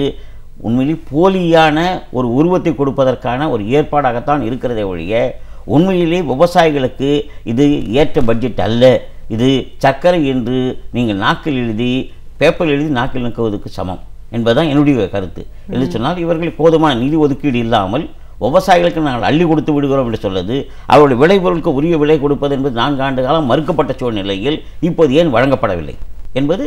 உண்மையில் போலியான ஒரு உருவத்தை கொடுப்பதற்கான ஒரு ஏற்பாடாகத்தான் இருக்கிறதே ஒழிய உண்மையிலே விவசாயிகளுக்கு இது ஏற்ற பட்ஜெட் அல்ல. இது சர்க்கரை என்று நீங்கள் நாக்கில் எழுதி பேப்பரில் எழுதி நாக்கில் நிற்குவதற்கு சமம் என்பதுதான் என்னுடைய கருத்து. என்று சொன்னால் இவர்கள் போதுமான நிதி ஒதுக்கீடு இல்லாமல் விவசாயிகளுக்கு நாங்கள் அள்ளி கொடுத்து விடுகிறோம் என்று சொல்வது, அவருடைய விளைபொருளுக்கு உரிய விலை கொடுப்பது என்பது 4 ஆண்டு காலம் மறுக்கப்பட்ட சூழ்நிலையில் இப்போது ஏன் வழங்கப்படவில்லை என்பது,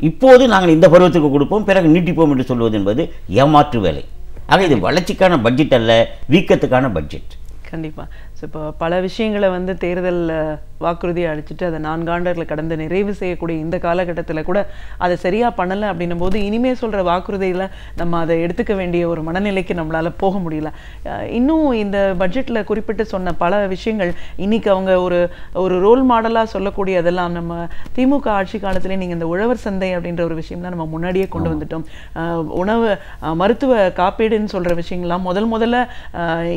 இப்போது நாங்கள் இந்த பருவத்துக்கு கொடுப்போம் பிறகு நீட்டிப்போம் என்று சொல்வது என்பது ஏமாற்று வேலை. ஆக இது வளர்ச்சிக்கான பட்ஜெட் அல்ல, வீக்கத்துக்கான பட்ஜெட். கண்டிப்பாக. ஸோ இப்போ பல விஷயங்களை வந்து தேர்தல் வாக்குறுதியை அளிச்சுட்டு அதை 4 ஆண்டுகளை கடந்து நிறைவு செய்யக்கூடிய இந்த காலகட்டத்தில் கூட அதை சரியாக பண்ணலை அப்படின்னும் போது இனிமேல் சொல்கிற வாக்குறுதியில் நம்ம அதை எடுத்துக்க வேண்டிய ஒரு மனநிலைக்கு நம்மளால் போக முடியல. இன்னும் இந்த பட்ஜெட்டில் குறிப்பிட்டு சொன்ன பல விஷயங்கள் இன்றைக்கி அவங்க ஒரு ரோல் மாடலாக சொல்லக்கூடிய அதெல்லாம் நம்ம திமுக ஆட்சி காலத்திலே நீங்கள் இந்த உழவர் சந்தை அப்படின்ற ஒரு விஷயம்லாம் நம்ம முன்னாடியே கொண்டு வந்துட்டோம். உணவு மருத்துவ காப்பீடுன்னு சொல்கிற விஷயங்கள்லாம் முதல்ல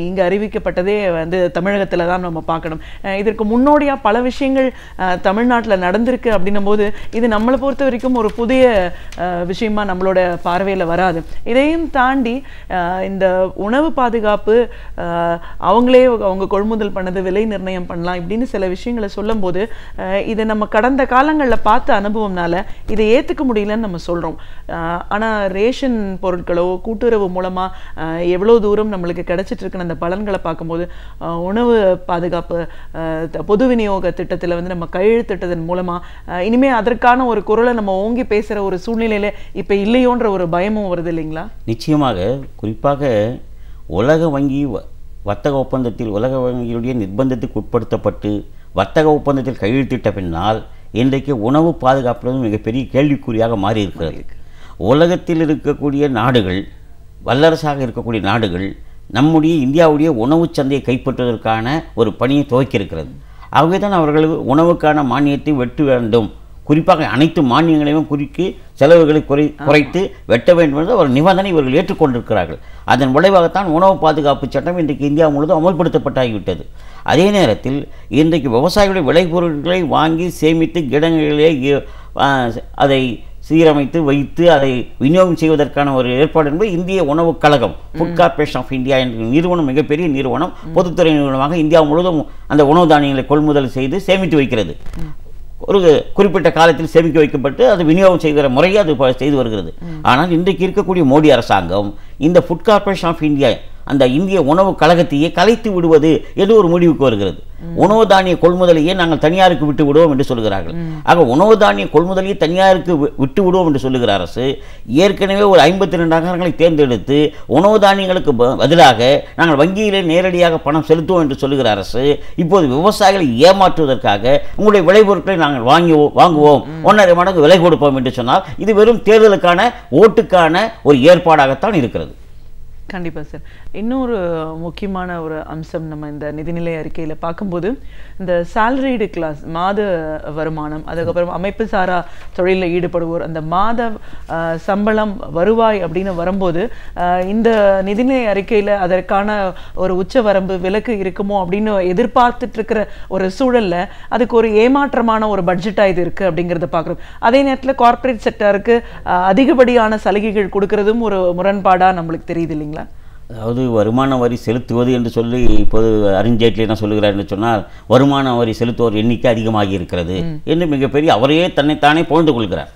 இங்கே அறிவிக்கப்பட்டதே வந்து தமிழகத்தில் தான் நம்ம பார்க்கணும். இதற்கு முன்னோடியாக பல விஷயங்கள் தமிழ்நாட்டில் நடந்திருக்கு அப்படின்னும் போது இது நம்மளை பொறுத்த வரைக்கும் ஒரு புதிய விஷயமா நம்மளோட பார்வையில் வராது. இதையும் தாண்டி இந்த உணவு பாதுகாப்பு அவங்க கொள்முதல் பண்ணது, விலை நிர்ணயம் பண்ணலாம் இப்படின்னு சில விஷயங்களை சொல்லும் போது இதை நம்ம கடந்த காலங்களில் பார்த்த அனுபவம்னால இதை ஏற்றுக்க முடியலன்னு நம்ம சொல்கிறோம். ஆனால் ரேஷன் பொருட்களோ கூட்டுறவு மூலமாக எவ்வளோ தூரம் நம்மளுக்கு கிடைச்சிட்டு இருக்குன்னு அந்த பலன்களை பார்க்கும்போது உணவு பாதுகாப்பு பொது விநியோக திட்டத்தில் வந்து நம்ம கையெழுத்திட்டதன் மூலமாக இனிமேல் அதற்கான ஒரு குரலை நம்ம ஓங்கி பேசுகிற ஒரு சூழ்நிலையில் இப்போ இல்லையோன்ற ஒரு பயமும் வருது இல்லைங்களா? நிச்சயமாக. குறிப்பாக உலக வங்கி வர்த்தக ஒப்பந்தத்தில் உலக வங்கியுடைய நிர்பந்தத்துக்கு உட்படுத்தப்பட்டு வர்த்தக ஒப்பந்தத்தில் கையெழுத்திட்ட பின்னால் இன்றைக்கு உணவு பாதுகாப்பு மிகப்பெரிய கேள்விக்குறியாக மாறி இருக்கிறது. உலகத்தில் இருக்கக்கூடிய நாடுகள், வல்லரசாக இருக்கக்கூடிய நாடுகள் நம்முடைய இந்தியாவுடைய உணவு சந்தையை கைப்பற்றுவதற்கான ஒரு பணியை துவக்கியிருக்கிறது. ஆகவே தான் அவர்களுக்கு உணவுக்கான மானியத்தை வெட்ட வேண்டும், குறிப்பாக அனைத்து மானியங்களையும் குறுக்கி செலவுகளை குறைத்து வெட்ட வேண்டும் என்று ஒரு நிபந்தனை இவர்கள் ஏற்றுக்கொண்டிருக்கிறார்கள். அதன் விளைவாகத்தான் உணவு பாதுகாப்பு சட்டம் இன்றைக்கு இந்தியா முழுவதும் அமல்படுத்தப்பட்டாகிவிட்டது. அதே நேரத்தில் இன்றைக்கு விவசாயிகளுடைய விளைபொருட்களை வாங்கி சேமித்து கிடங்களிலே அதை சீரமைத்து வைத்து அதை விநியோகம் செய்வதற்கான ஒரு ஏற்பாடு என்பது இந்திய உணவுக் கழகம், ஃபுட் கார்ப்பரேஷன் ஆஃப் இந்தியா என்ற நிறுவனம், மிகப்பெரிய நிறுவனம், பொதுத்துறை நிறுவனமாக இந்தியா முழுவதும் அந்த உணவு தானியங்களை கொள்முதல் செய்து சேமித்து வைக்கிறது. ஒரு குறிப்பிட்ட காலத்தில் சேமிக்க வைக்கப்பட்டு அது விநியோகம் செய்கிற முறையை அது செய்து வருகிறது. ஆனால் இன்றைக்கு இருக்கக்கூடிய மோடி அரசாங்கம் இந்த ஃபுட் கார்ப்பரேஷன் ஆஃப் இந்தியா அந்த இந்திய உணவு கழகத்தையே கலைத்து விடுவது என்று ஒரு முடிவுக்கு வருகிறது. உணவு தானிய கொள்முதலையே நாங்கள் தனியாருக்கு விட்டு விடுவோம் என்று சொல்லுகிறார்கள். ஆக உணவு தானிய கொள்முதலையே தனியாருக்கு விட்டு விடுவோம் என்று சொல்லுகிற அரசு ஏற்கனவே ஒரு 52 நகரங்களை தேர்ந்தெடுத்து உணவு தானியங்களுக்கு பதிலாக நாங்கள் வங்கியிலே நேரடியாக பணம் செலுத்துவோம் என்று சொல்லுகிற அரசு இப்போது விவசாயிகளை ஏமாற்றுவதற்காக உங்களுடைய விளைபொருட்களை நாங்கள் வாங்குவோம் 1.5 மடங்கு விலை கொடுப்போம் என்று சொன்னால் இது வெறும் தேர்தலுக்கான ஓட்டுக்கான ஒரு ஏற்பாடாகத்தான் இருக்கிறது. கண்டிப்பா சார். இன்னொரு முக்கியமான ஒரு அம்சம் நம்ம இந்த நிதிநிலை அறிக்கையில பார்க்கும்போது இந்த சாலரிடு கிளாஸ் மாத வருமானம், அதுக்கப்புறம் அமைப்பு சாரா தொழிலில் ஈடுபடுவோர் அந்த மாத சம்பளம் வருவாய் அப்படின்னு வரும்போது இந்த நிதிநிலை அறிக்கையில அதற்கான ஒரு உச்சவரம்பு விலக்கு இருக்குமோ அப்படின்னு எதிர்பார்த்துட்டு இருக்கிற ஒரு சூழல்ல அதுக்கு ஒரு ஏமாற்றமான ஒரு பட்ஜெட்டா இது இருக்கு அப்படிங்கிறத பார்க்குறோம். அதே நேரத்தில் கார்ப்பரேட் செக்டருக்கு அதிகப்படியான சலுகைகள் கொடுக்கறதும் ஒரு முரண்பாடா நம்மளுக்கு தெரியுது இல்லைங்களா? அதாவது வருமான வரி செலுத்துவது என்று சொல்லி இப்போது அருண் ஜேட்லி என்ன சொல்லுகிறார் என்று சொன்னால் வருமான வரி செலுத்துவோர் எண்ணிக்கை அதிகமாகி இருக்கிறது என்று மிகப்பெரிய அவரையே தன்னைத்தானே புகழ்ந்து கொள்கிறார்.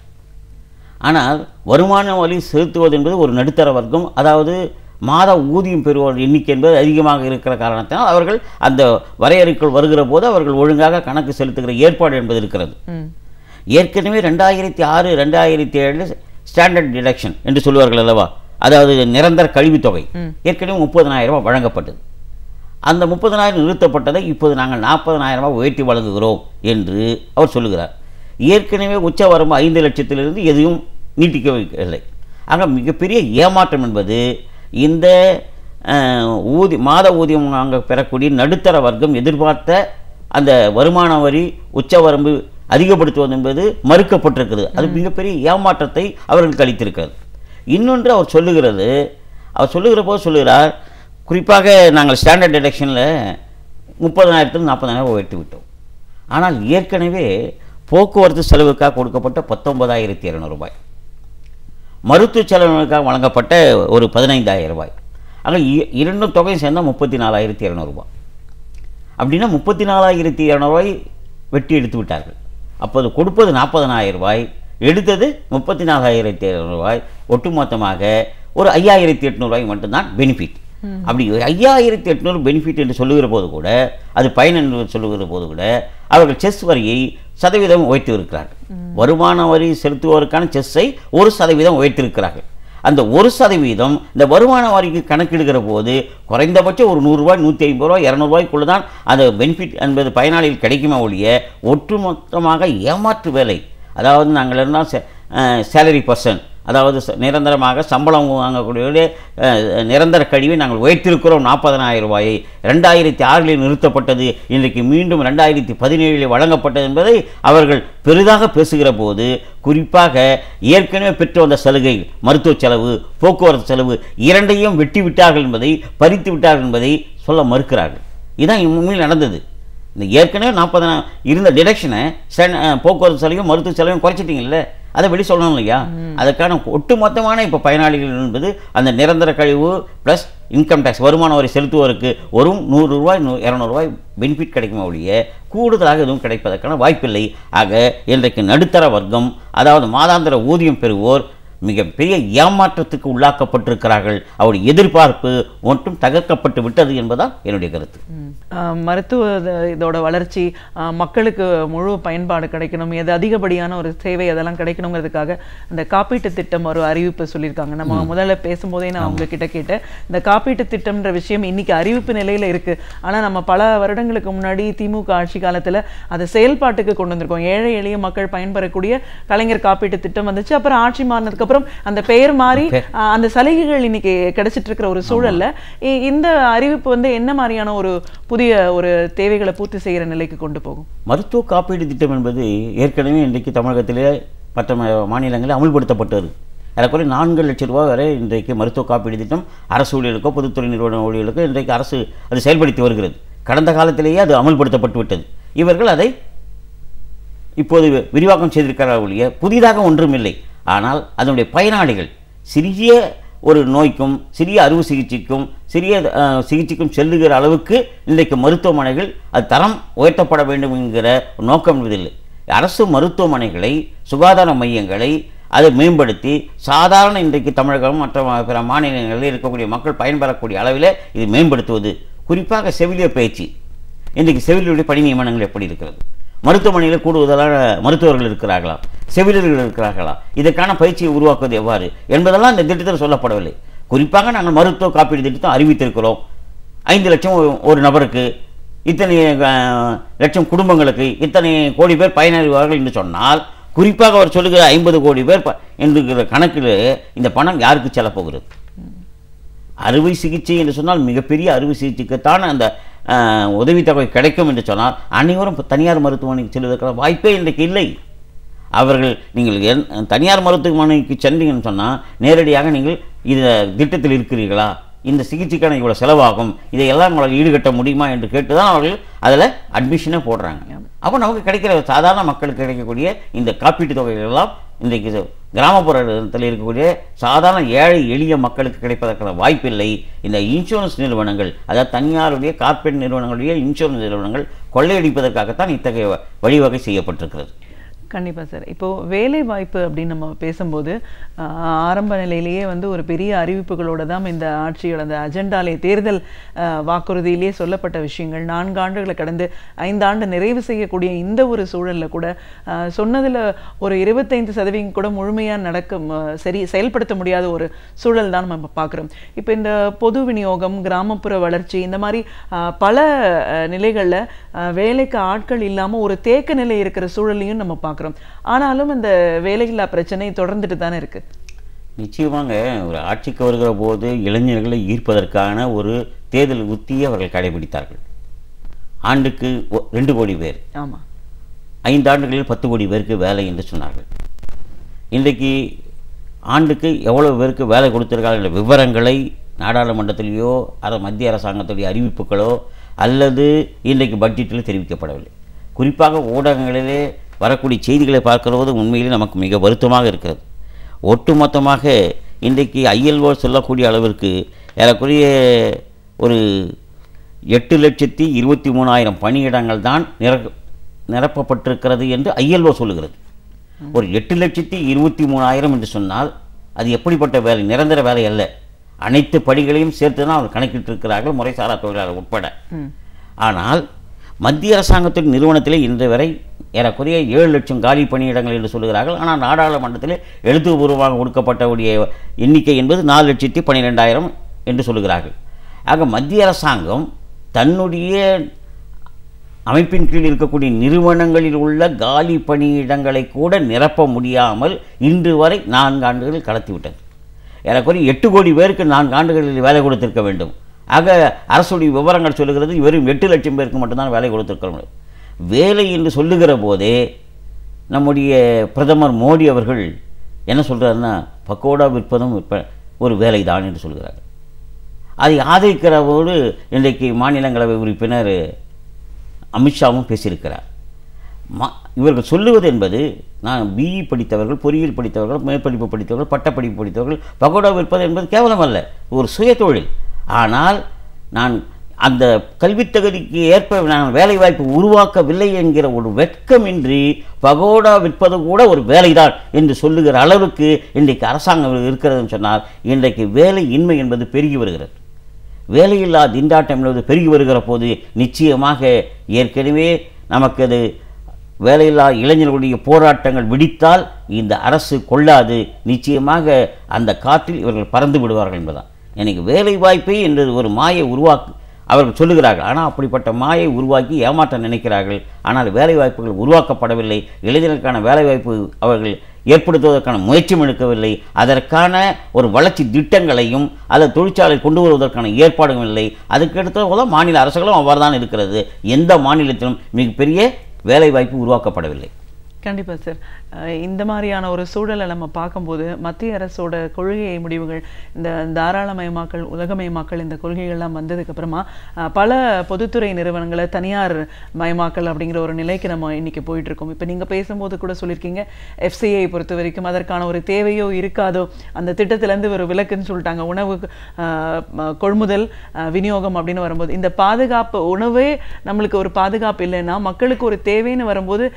ஆனால் வருமான வரி செலுத்துவது என்பது ஒரு நடுத்தர வர்க்கம், அதாவது மாத ஊதியம் பெறுவோர் எண்ணிக்கை என்பது அதிகமாக இருக்கிற காரணத்தினால் அவர்கள் அந்த வரையறைக்குள் வருகிற போது அவர்கள் ஒழுங்காக கணக்கு செலுத்துகிற ஏற்பாடு என்பது இருக்கிறது. ஏற்கனவே 2006, 2007 ஸ்டாண்டர்ட் டிடக்ஷன் என்று சொல்லுவார்கள் அல்லவா, அதாவது நிரந்தர கழிவுத்தொகை ஏற்கனவே 30,000 ரூபாய் வழங்கப்பட்டது. அந்த 30,000 நிறுத்தப்பட்டதை இப்போது நாங்கள் 40,000 ரூபாய் உயர்த்தி வழங்குகிறோம் என்று அவர் சொல்லுகிறார். ஏற்கனவே உச்சவரம்பு 5 லட்சத்திலிருந்து எதையும் நீட்டிக்கவில்லை. ஆக மிகப்பெரிய ஏமாற்றம் என்பது இந்த மாத ஊதியம் அங்கே பெறக்கூடிய நடுத்தர வர்க்கம் எதிர்பார்த்த அந்த வருமான வரி உச்சவரம்பு அதிகப்படுத்துவது என்பது மறுக்கப்பட்டிருக்கிறது. அது மிகப்பெரிய ஏமாற்றத்தை அவர்களுக்கு அளித்திருக்கிறது. இன்னொன்று அவர் சொல்லுகிற போது சொல்லுகிறார், குறிப்பாக நாங்கள் ஸ்டாண்டர்ட் டிடக்ஷனில் 30,000 40,000 உயர்த்தி விட்டோம். ஆனால் ஏற்கனவே போக்குவரத்து செலவுக்காக கொடுக்கப்பட்ட 19,200 ரூபாய், மருத்துவ செலவுக்காக வழங்கப்பட்ட ஒரு 15,000 ரூபாய், ஆக இரண்டும் தொகையும் சேர்ந்தால் 34,200 ரூபாய். அப்படின்னா 34,200 ரூபாய் வெட்டி எடுத்து விட்டார்கள். அப்போது கொடுப்பது 40,000 ரூபாய், எடுத்தது 34,200 ரூபாய், ஒட்டுமொத்தமாக ஒரு 5,800 ரூபாய் மட்டும்தான் பெனிஃபிட். அப்படி 5,800 பெனிஃபிட் என்று சொல்லுகிற போது கூட, அது பயன் என்று சொல்லுகிற போது கூட அவர்கள் செஸ் வரியை சதவீதம் உயர்த்தி இருக்கிறார்கள். வருமான வரி செலுத்துவோருக்கான செஸ்ஸை 1% உயர்த்திருக்கிறார்கள். அந்த 1% இந்த வருமான வரிக்கு கணக்கிடுகிற போது குறைந்தபட்சம் ஒரு 100 ரூபாய் 150 ரூபாய் 200 ரூபாய்க்குள்ள தான் அந்த பெனிஃபிட் என்பது பயனாளிகள் கிடைக்குமா ஒழிய ஒட்டுமொத்தமாக ஏமாற்று வேலை. அதாவது நாங்கள் இருந்தால் சேலரி பர்சன், அதாவது நிரந்தரமாக சம்பளம் வாங்கக்கூடிய நிரந்தர கழிவை நாங்கள் உயர்த்திருக்கிறோம் 40,000 ரூபாயை. 2006 நிறுத்தப்பட்டது, இன்றைக்கு மீண்டும் 2017 வழங்கப்பட்டது என்பதை அவர்கள் பெரிதாக பேசுகிற போது, குறிப்பாக ஏற்கனவே பெற்று வந்த சலுகை மருத்துவ செலவு போக்குவரத்து செலவு இரண்டையும் வெட்டி விட்டார்கள் என்பதை, பறித்து விட்டார்கள் என்பதை சொல்ல மறுக்கிறார்கள். இதுதான் உண்மையில் நடந்தது. இந்த ஏற்கனவே 40,000 இருந்த டிடக்ஷனை போக்குவரத்து செலவையும் மருத்துவ செலவையும் குறைச்சிட்டிங்கல்ல, அதை வெளி சொல்லணும் இல்லையா? அதற்கான ஒட்டுமொத்தமான இப்போ பயனாளிகள் என்பது அந்த நிரந்தர கழிவு ப்ளஸ் இன்கம் டேக்ஸ் வருமான வரி செலுத்துவோருக்கு ஒரு 100 ரூபாய் 200 ரூபாய் பெனிஃபிட் கிடைக்குமா ஒழிய கூடுதலாக எதுவும் கிடைப்பதற்கான வாய்ப்பில்லை. ஆக இன்றைக்கு நடுத்தர வர்க்கம், அதாவது மாதாந்திர ஊதியம் பெறுவோர் மிகப்பெரிய ஏமாற்றத்துக்கு உள்ளாக்கப்பட்டிருக்கிறார்கள். அவருடைய எதிர்பார்ப்பு ஒன்றும் தகர்க்கப்பட்டு விட்டது என்பதால் என்னுடைய கருத்து. மருத்துவ இதோட வளர்ச்சி மக்களுக்கு முழு பயன்பாடு கிடைக்கணும், எது அதிகப்படியான ஒரு சேவை அதெல்லாம் கிடைக்கணுங்கிறதுக்காக இந்த காப்பீட்டு திட்டம் ஒரு அறிவிப்பு சொல்லியிருக்காங்க. நம்ம முதல்ல பேசும்போதே நான் உங்ககிட்ட கேட்டேன், இந்த காப்பீட்டு திட்டம்ன்ற விஷயம் இன்னைக்கு அறிவிப்பு நிலையில இருக்கு. ஆனா நம்ம பல வருடங்களுக்கு முன்னாடி திமுக ஆட்சி காலத்துல அதை செயல்பாட்டுக்கு கொண்டு வந்திருக்கோம். ஏழை எளிய மக்கள் பயன்பெறக்கூடிய கலைஞர் காப்பீட்டு திட்டம் வந்துச்சு. அப்புறம் ஆட்சி மாறினதுக்கு அப்புறம் அந்த பெயர் மாறி அந்த சலுகைகள் இன்னைக்கு கிடைச்சிட்டு இருக்கிற ஒரு சூழல்ல இந்த அறிவிப்பு வந்து என்ன மாதிரியான ஒரு புதிய ஒரு தேவைகளை பூர்த்தி செய்கிற நிலைக்கு கொண்டு போகும்? மருத்துவ காப்பீடு திட்டம் என்பது ஏற்கனவே இன்றைக்கு தமிழகத்திலே மற்ற மாநிலங்களில் அமல்படுத்தப்பட்டது. ஏறக்குறைய 4 லட்சம் ரூபாய் வரை இன்றைக்கு மருத்துவ காப்பீடு திட்டம் அரசு ஊழியர்களுக்கோ பொதுத்துறை நிறுவன ஊழியர்களுக்கோ இன்றைக்கு அரசு அது செயல்படுத்தி வருகிறது. கடந்த காலத்திலேயே அது அமல்படுத்தப்பட்டு விட்டது. இவர்கள் அதை இப்போது விரிவாக்கம் செய்திருக்கிறார்கள் ஒழிய புதிதாக ஒன்றும் இல்லை. ஆனால் அதனுடைய பயனாளிகள் சிறிய ஒரு நோய்க்கும் சிறிய அறுவை சிகிச்சைக்கும் சிறிய சிகிச்சைக்கும் செல்லுகிற அளவுக்கு இன்றைக்கு மருத்துவமனைகள் அது தரம் உயர்த்தப்பட வேண்டும் என்கிற நோக்கம் என்பதில்லை. அரசு மருத்துவமனைகளை சுகாதார மையங்களை அதை மேம்படுத்தி சாதாரண இன்றைக்கு தமிழகம் மற்ற பிற மாநிலங்களில் இருக்கக்கூடிய மக்கள் பயன்பெறக்கூடிய அளவில் இது மேம்படுத்துவது. குறிப்பாக செவிலியர் பயிற்சி. இன்றைக்கு செவிலியருடைய பணி நியமனங்கள் எப்படி இருக்கிறது? மருத்துவமனையில் கூடுதலான மருத்துவர்கள் இருக்கிறார்களா, செவிலியர்கள் இருக்கிறார்களா, இதற்கான பயிற்சியை உருவாக்குவது எவ்வாறு என்பதெல்லாம் இந்த திட்டத்தில் சொல்லப்படவில்லை. குறிப்பாக நாங்கள் மருத்துவ காப்பீடு திட்டத்தை அறிவித்திருக்கிறோம். 5 லட்சம் ஒரு நபருக்கு, இத்தனை லட்சம் குடும்பங்களுக்கு, இத்தனை கோடி பேர் பயனடைவார்கள் என்று சொன்னால், குறிப்பாக அவர் சொல்லுகிற 50 கோடி பேர் என்கிற கணக்கில் இந்த பணம் யாருக்கு செல்லப்போகிறது? அறுவை சிகிச்சை என்று சொன்னால் மிகப்பெரிய அறுவை சிகிச்சைக்குத்தான் அந்த உதவித்தொகை கிடைக்கும் என்று சொன்னால் அனைவரும் தனியார் மருத்துவமனைக்கு செல்வதற்கான வாய்ப்பே இன்றைக்கு இல்லை. அவர்கள் நீங்கள் தனியார் மருத்துவமனைக்கு சென்றீங்கன்னு சொன்னால் நேரடியாக நீங்கள் இந்த திட்டத்தில் இருக்கிறீர்களா, இந்த சிகிச்சைக்கான இவ்வளோ செலவாகும், இதையெல்லாம் உங்களால் ஈடுகட்ட முடியுமா என்று கேட்டு தான் அவர்கள் அதில் அட்மிஷனே போடுறாங்க. அப்போ நமக்கு கிடைக்கிற சாதாரண மக்களுக்கு கிடைக்கக்கூடிய இந்த காப்பீட்டு தொகைகள் எல்லாம் இன்றைக்கு கிராமப்புறத்தில் இருக்கக்கூடிய சாதாரண ஏழை எளிய மக்களுக்கு கிடைப்பதற்கான வாய்ப்பில்லை. இந்த இன்சூரன்ஸ் நிறுவனங்கள், அதாவது தனியாருடைய கார்ப்பரேட் நிறுவனங்களுடைய இன்சூரன்ஸ் நிறுவனங்கள் கொள்ளையடிப்பதற்காகத்தான் இத்தகைய வழிவகை செய்யப்பட்டிருக்கிறது. கண்டிப்பாக சார். இப்போது வேலை வாய்ப்பு அப்படின்னு நம்ம பேசும்போது ஆரம்ப நிலையிலேயே வந்து ஒரு பெரிய அறிவிப்புகளோடு தான் இந்த ஆட்சியோட அந்த அஜெண்டாலே தேர்தல் வாக்குறுதியிலேயே சொல்லப்பட்ட விஷயங்கள் 4 ஆண்டுகளை கடந்து 5 ஆண்டு நிறைவு செய்யக்கூடிய இந்த ஒரு சூழலில் கூட சொன்னதில் ஒரு 25% கூட முழுமையாக செயல்படுத்த முடியாத ஒரு சூழல் தான் நம்ம பார்க்குறோம். இப்போ இந்த பொது விநியோகம், கிராமப்புற வளர்ச்சி, இந்த மாதிரி பல நிலைகளில் வேலைக்கு ஆட்கள் இல்லாமல் ஒரு தேக்க நிலை இருக்கிற சூழலையும் நம்ம பார்க்குறோம். ஆனாலும் இந்த வேலையில்லா பிரச்சனை தொடர்ந்துட்டு தானே இருக்கு. நிச்சயமாக ஒரு ஆட்சிக்கு வருகிற போது இளைஞர்களை ஈர்ப்பதற்கான ஒரு தேர்தல் உத்தியை அவர்கள் கடைபிடித்தார்கள். ஆண்டுக்கு 2 கோடி பேர், ஆமாம், 5 ஆண்டுகளில் 10 கோடி பேருக்கு வேலை என்று சொன்னார்கள். இன்றைக்கு ஆண்டுக்கு எவ்வளவு பேருக்கு வேலை கொடுத்திருக்கார்கள் என்ற விவரங்களை நாடாளுமன்றத்திலேயோ மத்திய அரசாங்கத்துடைய அறிவிப்புகளோ அல்லது இன்றைக்கு பட்ஜெட்டில் தெரிவிக்கப்படவில்லை. குறிப்பாக ஊடகங்களிலே வரக்கூடிய செய்திகளை பார்க்கிறபோது உண்மையிலே நமக்கு மிக வருத்தமாக இருக்கிறது. ஒட்டுமொத்தமாக இன்றைக்கு ILO சொல்லக்கூடிய அளவிற்கு ஏறக்குறைய ஒரு 8,23,000 பணியிடங்கள் தான் நிரப்பப்பட்டிருக்கிறது என்று ILO சொல்லுகிறது. ஒரு 8,23,000 என்று சொன்னால் அது எப்படிப்பட்ட வேலை? நிரந்தர வேலை அல்ல. அனைத்து பணிகளையும் சேர்த்து தான் அவர் கணக்கிட்டிருக்கிறார்கள், முறைசாரா தொழிலாளர் உட்பட. ஆனால் மத்திய அரசாங்கத்தின் நிறுவனத்திலே இன்று வரை ஏறக்குறைய 7 லட்சம் காலி பணியிடங்கள் என்று சொல்லுகிறார்கள். ஆனால் நாடாளுமன்றத்திலே எழுத்துப்பூர்வமாக கொடுக்கப்பட்டவுடைய எண்ணிக்கை என்பது 4,12,000 என்று சொல்லுகிறார்கள். ஆக மத்திய அரசாங்கம் தன்னுடைய அமைப்பின் கீழ் இருக்கக்கூடிய நிறுவனங்களில் உள்ள காலி பணியிடங்களை கூட நிரப்ப முடியாமல் இன்று வரை 4 ஆண்டுகளில் கடத்திவிட்டது. ஏறக்குறைய 8 கோடி பேருக்கு 4 ஆண்டுகளில் வேலை கொடுத்திருக்க வேண்டும். ஆக அரசுடைய விவரங்கள் சொல்லுகிறது வெறும் 8 லட்சம் பேருக்கு மட்டும்தான் வேலை கொடுத்திருக்கிறோம். வேலை என்று சொல்லுகிற போதே நம்முடைய பிரதமர் மோடி அவர்கள் என்ன சொல்கிறாருன்னா, பக்கோடா விற்பதும் ஒரு வேலை தான் என்று சொல்கிறார். அதை ஆதரிக்கிறவோடு இன்றைக்கு மாநிலங்களவை உறுப்பினர் அமித்ஷாவும் பேசியிருக்கிறார். இவர்கள் சொல்லுவது என்பது, நான் BE படித்தவர்கள், பொறியியல் படித்தவர்கள், மேற்படிப்பு படித்தவர்கள், பட்டப்படிப்பு படித்தவர்கள் பகோடா விற்பது என்பது கேவலம் அல்ல, ஒரு சுய தொழில். ஆனால் நான் அந்த கல்வித் தகுதிக்கு ஏற்ப நான் வேலை வாய்ப்பு உருவாக்கவில்லை என்கிற ஒரு வெட்கமின்றி பகோடா விற்பது கூட ஒரு வேலைதான் என்று சொல்லுகிற அளவுக்கு இன்றைக்கு அரசாங்கம் இருக்கிறதுன்னு சொன்னால் இன்றைக்கு வேலை இன்மை என்பது பெருகி வருகிறது. வேலையில்லா திண்டாட்டம் என்பது பெருகி வருகிற போது நிச்சயமாக ஏற்கனவே நமக்கு அது வேலையில்லா இளைஞர்களுடைய போராட்டங்கள் விடித்தால் இந்த அரசு கொள்ளாது, நிச்சயமாக அந்த காற்றில் இவர்கள் பறந்து விடுவார்கள் என்பதுதான். எனக்கு வேலை வாய்ப்பை என்று ஒரு மாயை அவர்கள் சொல்லுகிறார்கள். ஆனால் அப்படிப்பட்ட மாயை உருவாக்கி ஏமாற்ற நினைக்கிறார்கள். ஆனால் வேலை வாய்ப்புகள் உருவாக்கப்படவில்லை. இளைஞர்களுக்கான வேலை வாய்ப்பு அவர்கள் ஏற்படுத்துவதற்கான முயற்சியும் எடுக்கவில்லை. அதற்கான ஒரு வளர்ச்சி திட்டங்களையும் அல்லது தொழிற்சாலை கொண்டு வருவதற்கான ஏற்பாடுகளும் இல்லை. அதுக்கடுத்த போல மாநில அரசுகளும் அவ்வாறு தான் இருக்கிறது. எந்த மாநிலத்திலும் மிகப்பெரிய வேலை வாய்ப்பு உருவாக்கப்படவில்லை. கண்டிப்பாக சார். இந்த மாதிரியான ஒரு சூழலை நம்ம பார்க்கும்போது மத்திய அரசோட கொள்கை முடிவுகள், இந்த தாராளமயமாக்கல், உலகமயமாக்கல், இந்த கொள்கைகள்லாம் வந்ததுக்கப்புறமா பல பொதுத்துறை நிறுவனங்களை தனியார் மயமாக்கல் அப்படிங்கிற ஒரு நிலைக்கு நம்ம இன்றைக்கி போயிட்டுருக்கோம். இப்போ நீங்கள் பேசும்போது கூட சொல்லியிருக்கீங்க, FCI பொறுத்த வரைக்கும் அதற்கான ஒரு தேவையோ இருக்காதோ அந்த திட்டத்திலேருந்து ஒரு விலக்குன்னு சொல்லிட்டாங்க. உணவு கொள்முதல், விநியோகம் அப்படின்னு வரும்போது இந்த பாதுகாப்பு, உணவே நம்மளுக்கு ஒரு பாதுகாப்பு இல்லைன்னா மக்களுக்கு ஒரு தேவைன்னு வரும்போது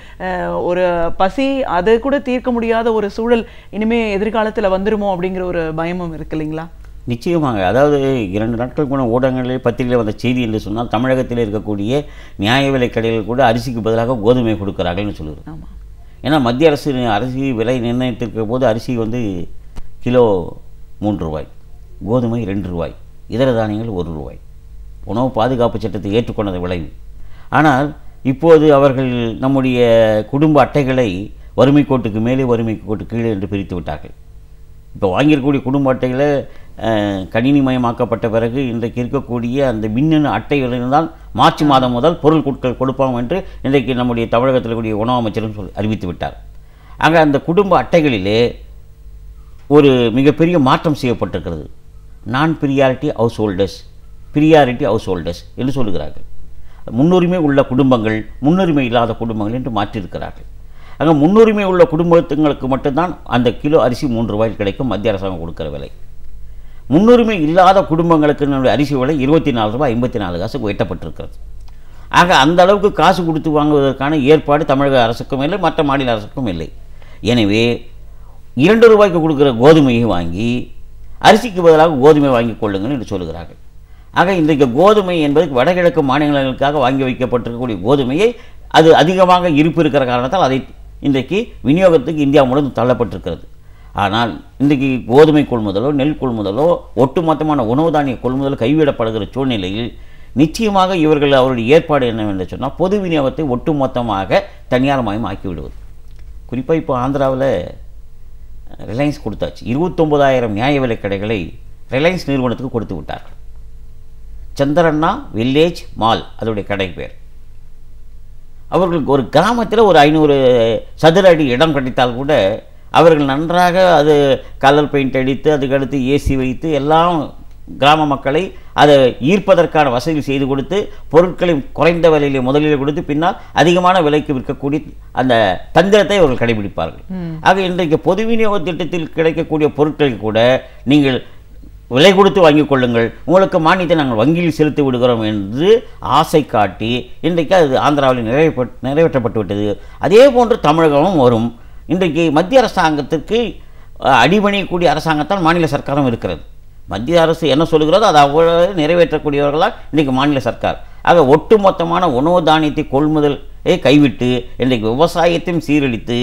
ஒரு பசி அதை கூட தீர்க்க முடியாத ஒரு சூழல் இனிமே எதிர்காலத்துல வந்துருமோ அப்படிங்கிற ஒரு பயமும் இருக்கு இல்லைங்களா? நிச்சயமாக. அதாவது 2 நாட்கள் கூட ஊடகங்களில் பத்திரிகையில் வந்த செய்தி என்று சொன்னால் தமிழகத்தில் இருக்கக்கூடிய நியாய விலை கடைகள் கூட அரிசிக்கு பதிலாக கோதுமை கொடுக்குறாங்கன்னு சொல்லுது. ஏன்னா மத்திய அரசு அரிசி விலை நிர்ணயித்திருக்கிற போது அரிசி வந்து கிலோ 3 ரூபாய், கோதுமை 2 ரூபாய், இதர தானியங்கள் 1 ரூபாய். உணவு பாதுகாப்பு சட்டத்தை ஏற்றுக்கொண்டது விளைவு. ஆனால் இப்போது அவர்கள் நம்முடைய குடும்ப அட்டைகளை வறுமை கோட்டுக்கு மேலே வறுமை கோட்டு கீழே என்று பிரித்து விட்டார்கள். இப்போ வாங்கியிருக்கக்கூடிய குடும்ப அட்டைகளை கணினிமயமாக்கப்பட்ட பிறகு இன்றைக்கு இருக்கக்கூடிய அந்த மின்னணு அட்டைகளில்தான் மார்ச் மாதம் முதல் பொருள் பொருட்கள் கொடுப்போம் என்று இன்றைக்கு நம்முடைய தமிழகத்தில் கூடிய உணவு அமைச்சரும் அறிவித்து விட்டார். ஆக அந்த குடும்ப அட்டைகளிலே ஒரு மிகப்பெரிய மாற்றம் செய்யப்பட்டிருக்கிறது. நான் priority house holders, priority house holders என்று சொல்லுகிறார்கள். முன்னுரிமை உள்ள குடும்பங்கள், முன்னுரிமை இல்லாத குடும்பங்கள் என்று மாற்றியிருக்கிறார்கள். ஆக முன்னுரிமை உள்ள குடும்பங்களுக்கு மட்டும்தான் அந்த கிலோ அரிசி 3 ரூபாய்க்கு கிடைக்கும், மத்திய அரசாங்கம் கொடுக்குற விலை. முன்னுரிமை இல்லாத குடும்பங்களுக்கு அரிசி விலை 24 ரூபாய் 54 காசுக்கு உயர்த்தப்பட்டிருக்கிறது. ஆக அந்த அளவுக்கு காசு கொடுத்து வாங்குவதற்கான ஏற்பாடு தமிழக அரசுக்கும் இல்லை, மற்ற மாநில அரசுக்கும் இல்லை. எனவே 2 ரூபாய்க்கு கொடுக்குற கோதுமையை வாங்கி அரிசிக்கு பதிலாக கோதுமை வாங்கி கொள்ளுங்கள் என்று சொல்லுகிறார்கள். ஆக இன்றைக்கு கோதுமை என்பது வடகிழக்கு மாநிலங்களுக்காக வாங்கி வைக்கப்பட்டிருக்கக்கூடிய கோதுமையை அது அதிகமாக இருப்பு இருக்கிற காரணத்தால் அதை இன்றைக்கு விநியோகத்துக்கு இந்தியா முழுவதும் தள்ளப்பட்டிருக்கிறது. ஆனால் இன்றைக்கு கோதுமை கொள்முதலோ நெல் கொள்முதலோ ஒட்டுமொத்தமான உணவு தானிய கொள்முதல் கைவிடப்படுகிற சூழ்நிலையில் நிச்சயமாக இவர்கள் அவருடைய ஏற்பாடு என்னவென்று சொன்னால் பொது விநியோகத்தை ஒட்டுமொத்தமாக தனியார் மயம் ஆக்கிவிடுவது. குறிப்பாக இப்போ ஆந்திராவில் ரிலையன்ஸ் கொடுத்தாச்சு. 29,000 நியாய விலை கடைகளை ரிலையன்ஸ் நிறுவனத்துக்கு கொடுத்து விட்டார்கள். சந்திரண்ணா வில்லேஜ் மால் அதோடைய கடை பேர். அவர்களுக்கு ஒரு கிராமத்தில் ஒரு 500 சதுர அடி இடம் கிடைத்தால் கூட அவர்கள் நன்றாக அது கலர் பெயிண்ட் அடித்து அதுக்கடுத்து ஏசி வைத்து எல்லாம் கிராம மக்களை அதை ஈர்ப்பதற்கான வசதி செய்து கொடுத்து பொருட்களை குறைந்த விலையிலே முதலில் கொடுத்து பின்னால் அதிகமான விலைக்கு விற்கக்கூடிய அந்த தந்திரத்தை அவர்கள் கடைபிடிப்பார்கள். ஆக இன்றைக்கு பொது விநியோக திட்டத்தில் கிடைக்கக்கூடிய பொருட்களை கூட நீங்கள் விலை கொடுத்து வாங்கிக் கொள்ளுங்கள், உங்களுக்கு மானியத்தை நாங்கள் வங்கியில் செலுத்தி விடுகிறோம் என்று ஆசை காட்டி இன்றைக்கு அது ஆந்திராவில் நிறைவேற்றப்பட்டு விட்டது. அதே போன்று தமிழகமும் வரும். இன்றைக்கு மத்திய அரசாங்கத்திற்கு அடிபணியக்கூடிய அரசாங்கத்தால் மாநில சர்க்காரும் இருக்கிறது. மத்திய அரசு என்ன சொல்லுகிறதோ அதை அவ்வளவு நிறைவேற்றக்கூடியவர்களால் இன்றைக்கு மாநில சர்க்கார். ஆக ஒட்டுமொத்தமான உணவு தானியத்தை கொள்முதலை கைவிட்டு இன்றைக்கு விவசாயத்தையும் சீரழித்து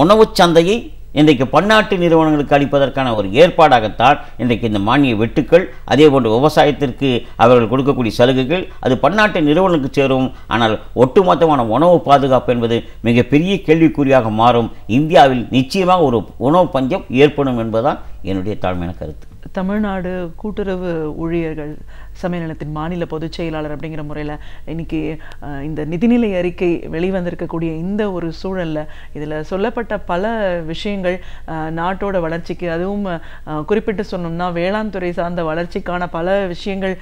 உணவு சந்தையை இன்றைக்கு பன்னாட்டு நிறுவனங்களுக்கு அளிப்பதற்கான ஒரு ஏற்பாடாகத்தான் இன்றைக்கு இந்த மானிய வெட்டுக்கள், அதே போன்று விவசாயத்திற்கு அவர்கள் கொடுக்கக்கூடிய சலுகைகள் அது பன்னாட்டு நிறுவனங்களுக்கு சேரும். ஆனால் ஒட்டுமொத்தமான உணவு பாதுகாப்பு என்பது மிகப்பெரிய கேள்விக்குறியாக மாறும். இந்தியாவில் நிச்சயமாக ஒரு உணவு பஞ்சம் ஏற்படும் என்பதுதான் என்னுடைய தாழ்மையான கருத்து. தமிழ்நாடு கூட்டுறவு ஊழியர்கள் சம்மேளனத்தின் மாநில பொதுச் செயலாளர் அப்படிங்கிற முறையில் இன்னைக்கு இந்த நிதிநிலை அறிக்கை வெளிவந்திருக்கக்கூடிய இந்த ஒரு சூழலில் இதில் சொல்லப்பட்ட பல விஷயங்கள் நாட்டோட வளர்ச்சிக்கு, அதுவும் குறிப்பிட்டு சொன்னோம்னா வேளாண் துறை சார்ந்த வளர்ச்சிக்கான பல விஷயங்கள்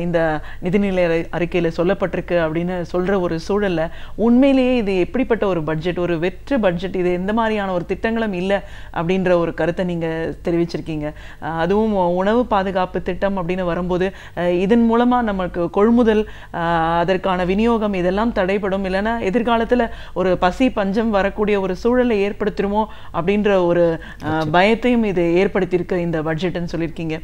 இந்த நிதிநிலை அறிக்கையில் சொல்லப்பட்டிருக்கு அப்படின்னு சொல்கிற ஒரு சூழலில் உண்மையிலேயே இது எப்படிப்பட்ட ஒரு பட்ஜெட், ஒரு வெற்று பட்ஜெட், இது எந்த மாதிரியான ஒரு திட்டங்களும் இல்லை அப்படின்ற ஒரு கருத்தை நீங்கள் தெரிவிச்சிருக்கீங்க. அதுவும் உணவு பாதுகாப்பு திட்டம் அப்படின்னு வரும்போது இதன் மூலமா நமக்கு கொள்முதல், அதற்கான விநியோகம் இதெல்லாம் தடைபடும், இல்லைன்னா எதிர்காலத்துல ஒரு பசி பஞ்சம் வரக்கூடிய ஒரு சூழலை ஏற்படுத்திடுமோ அப்படின்ற ஒரு பயத்தையும் இது ஏற்படுத்தியிருக்கு இந்த பட்ஜெட்னு சொல்லியிருக்கீங்க.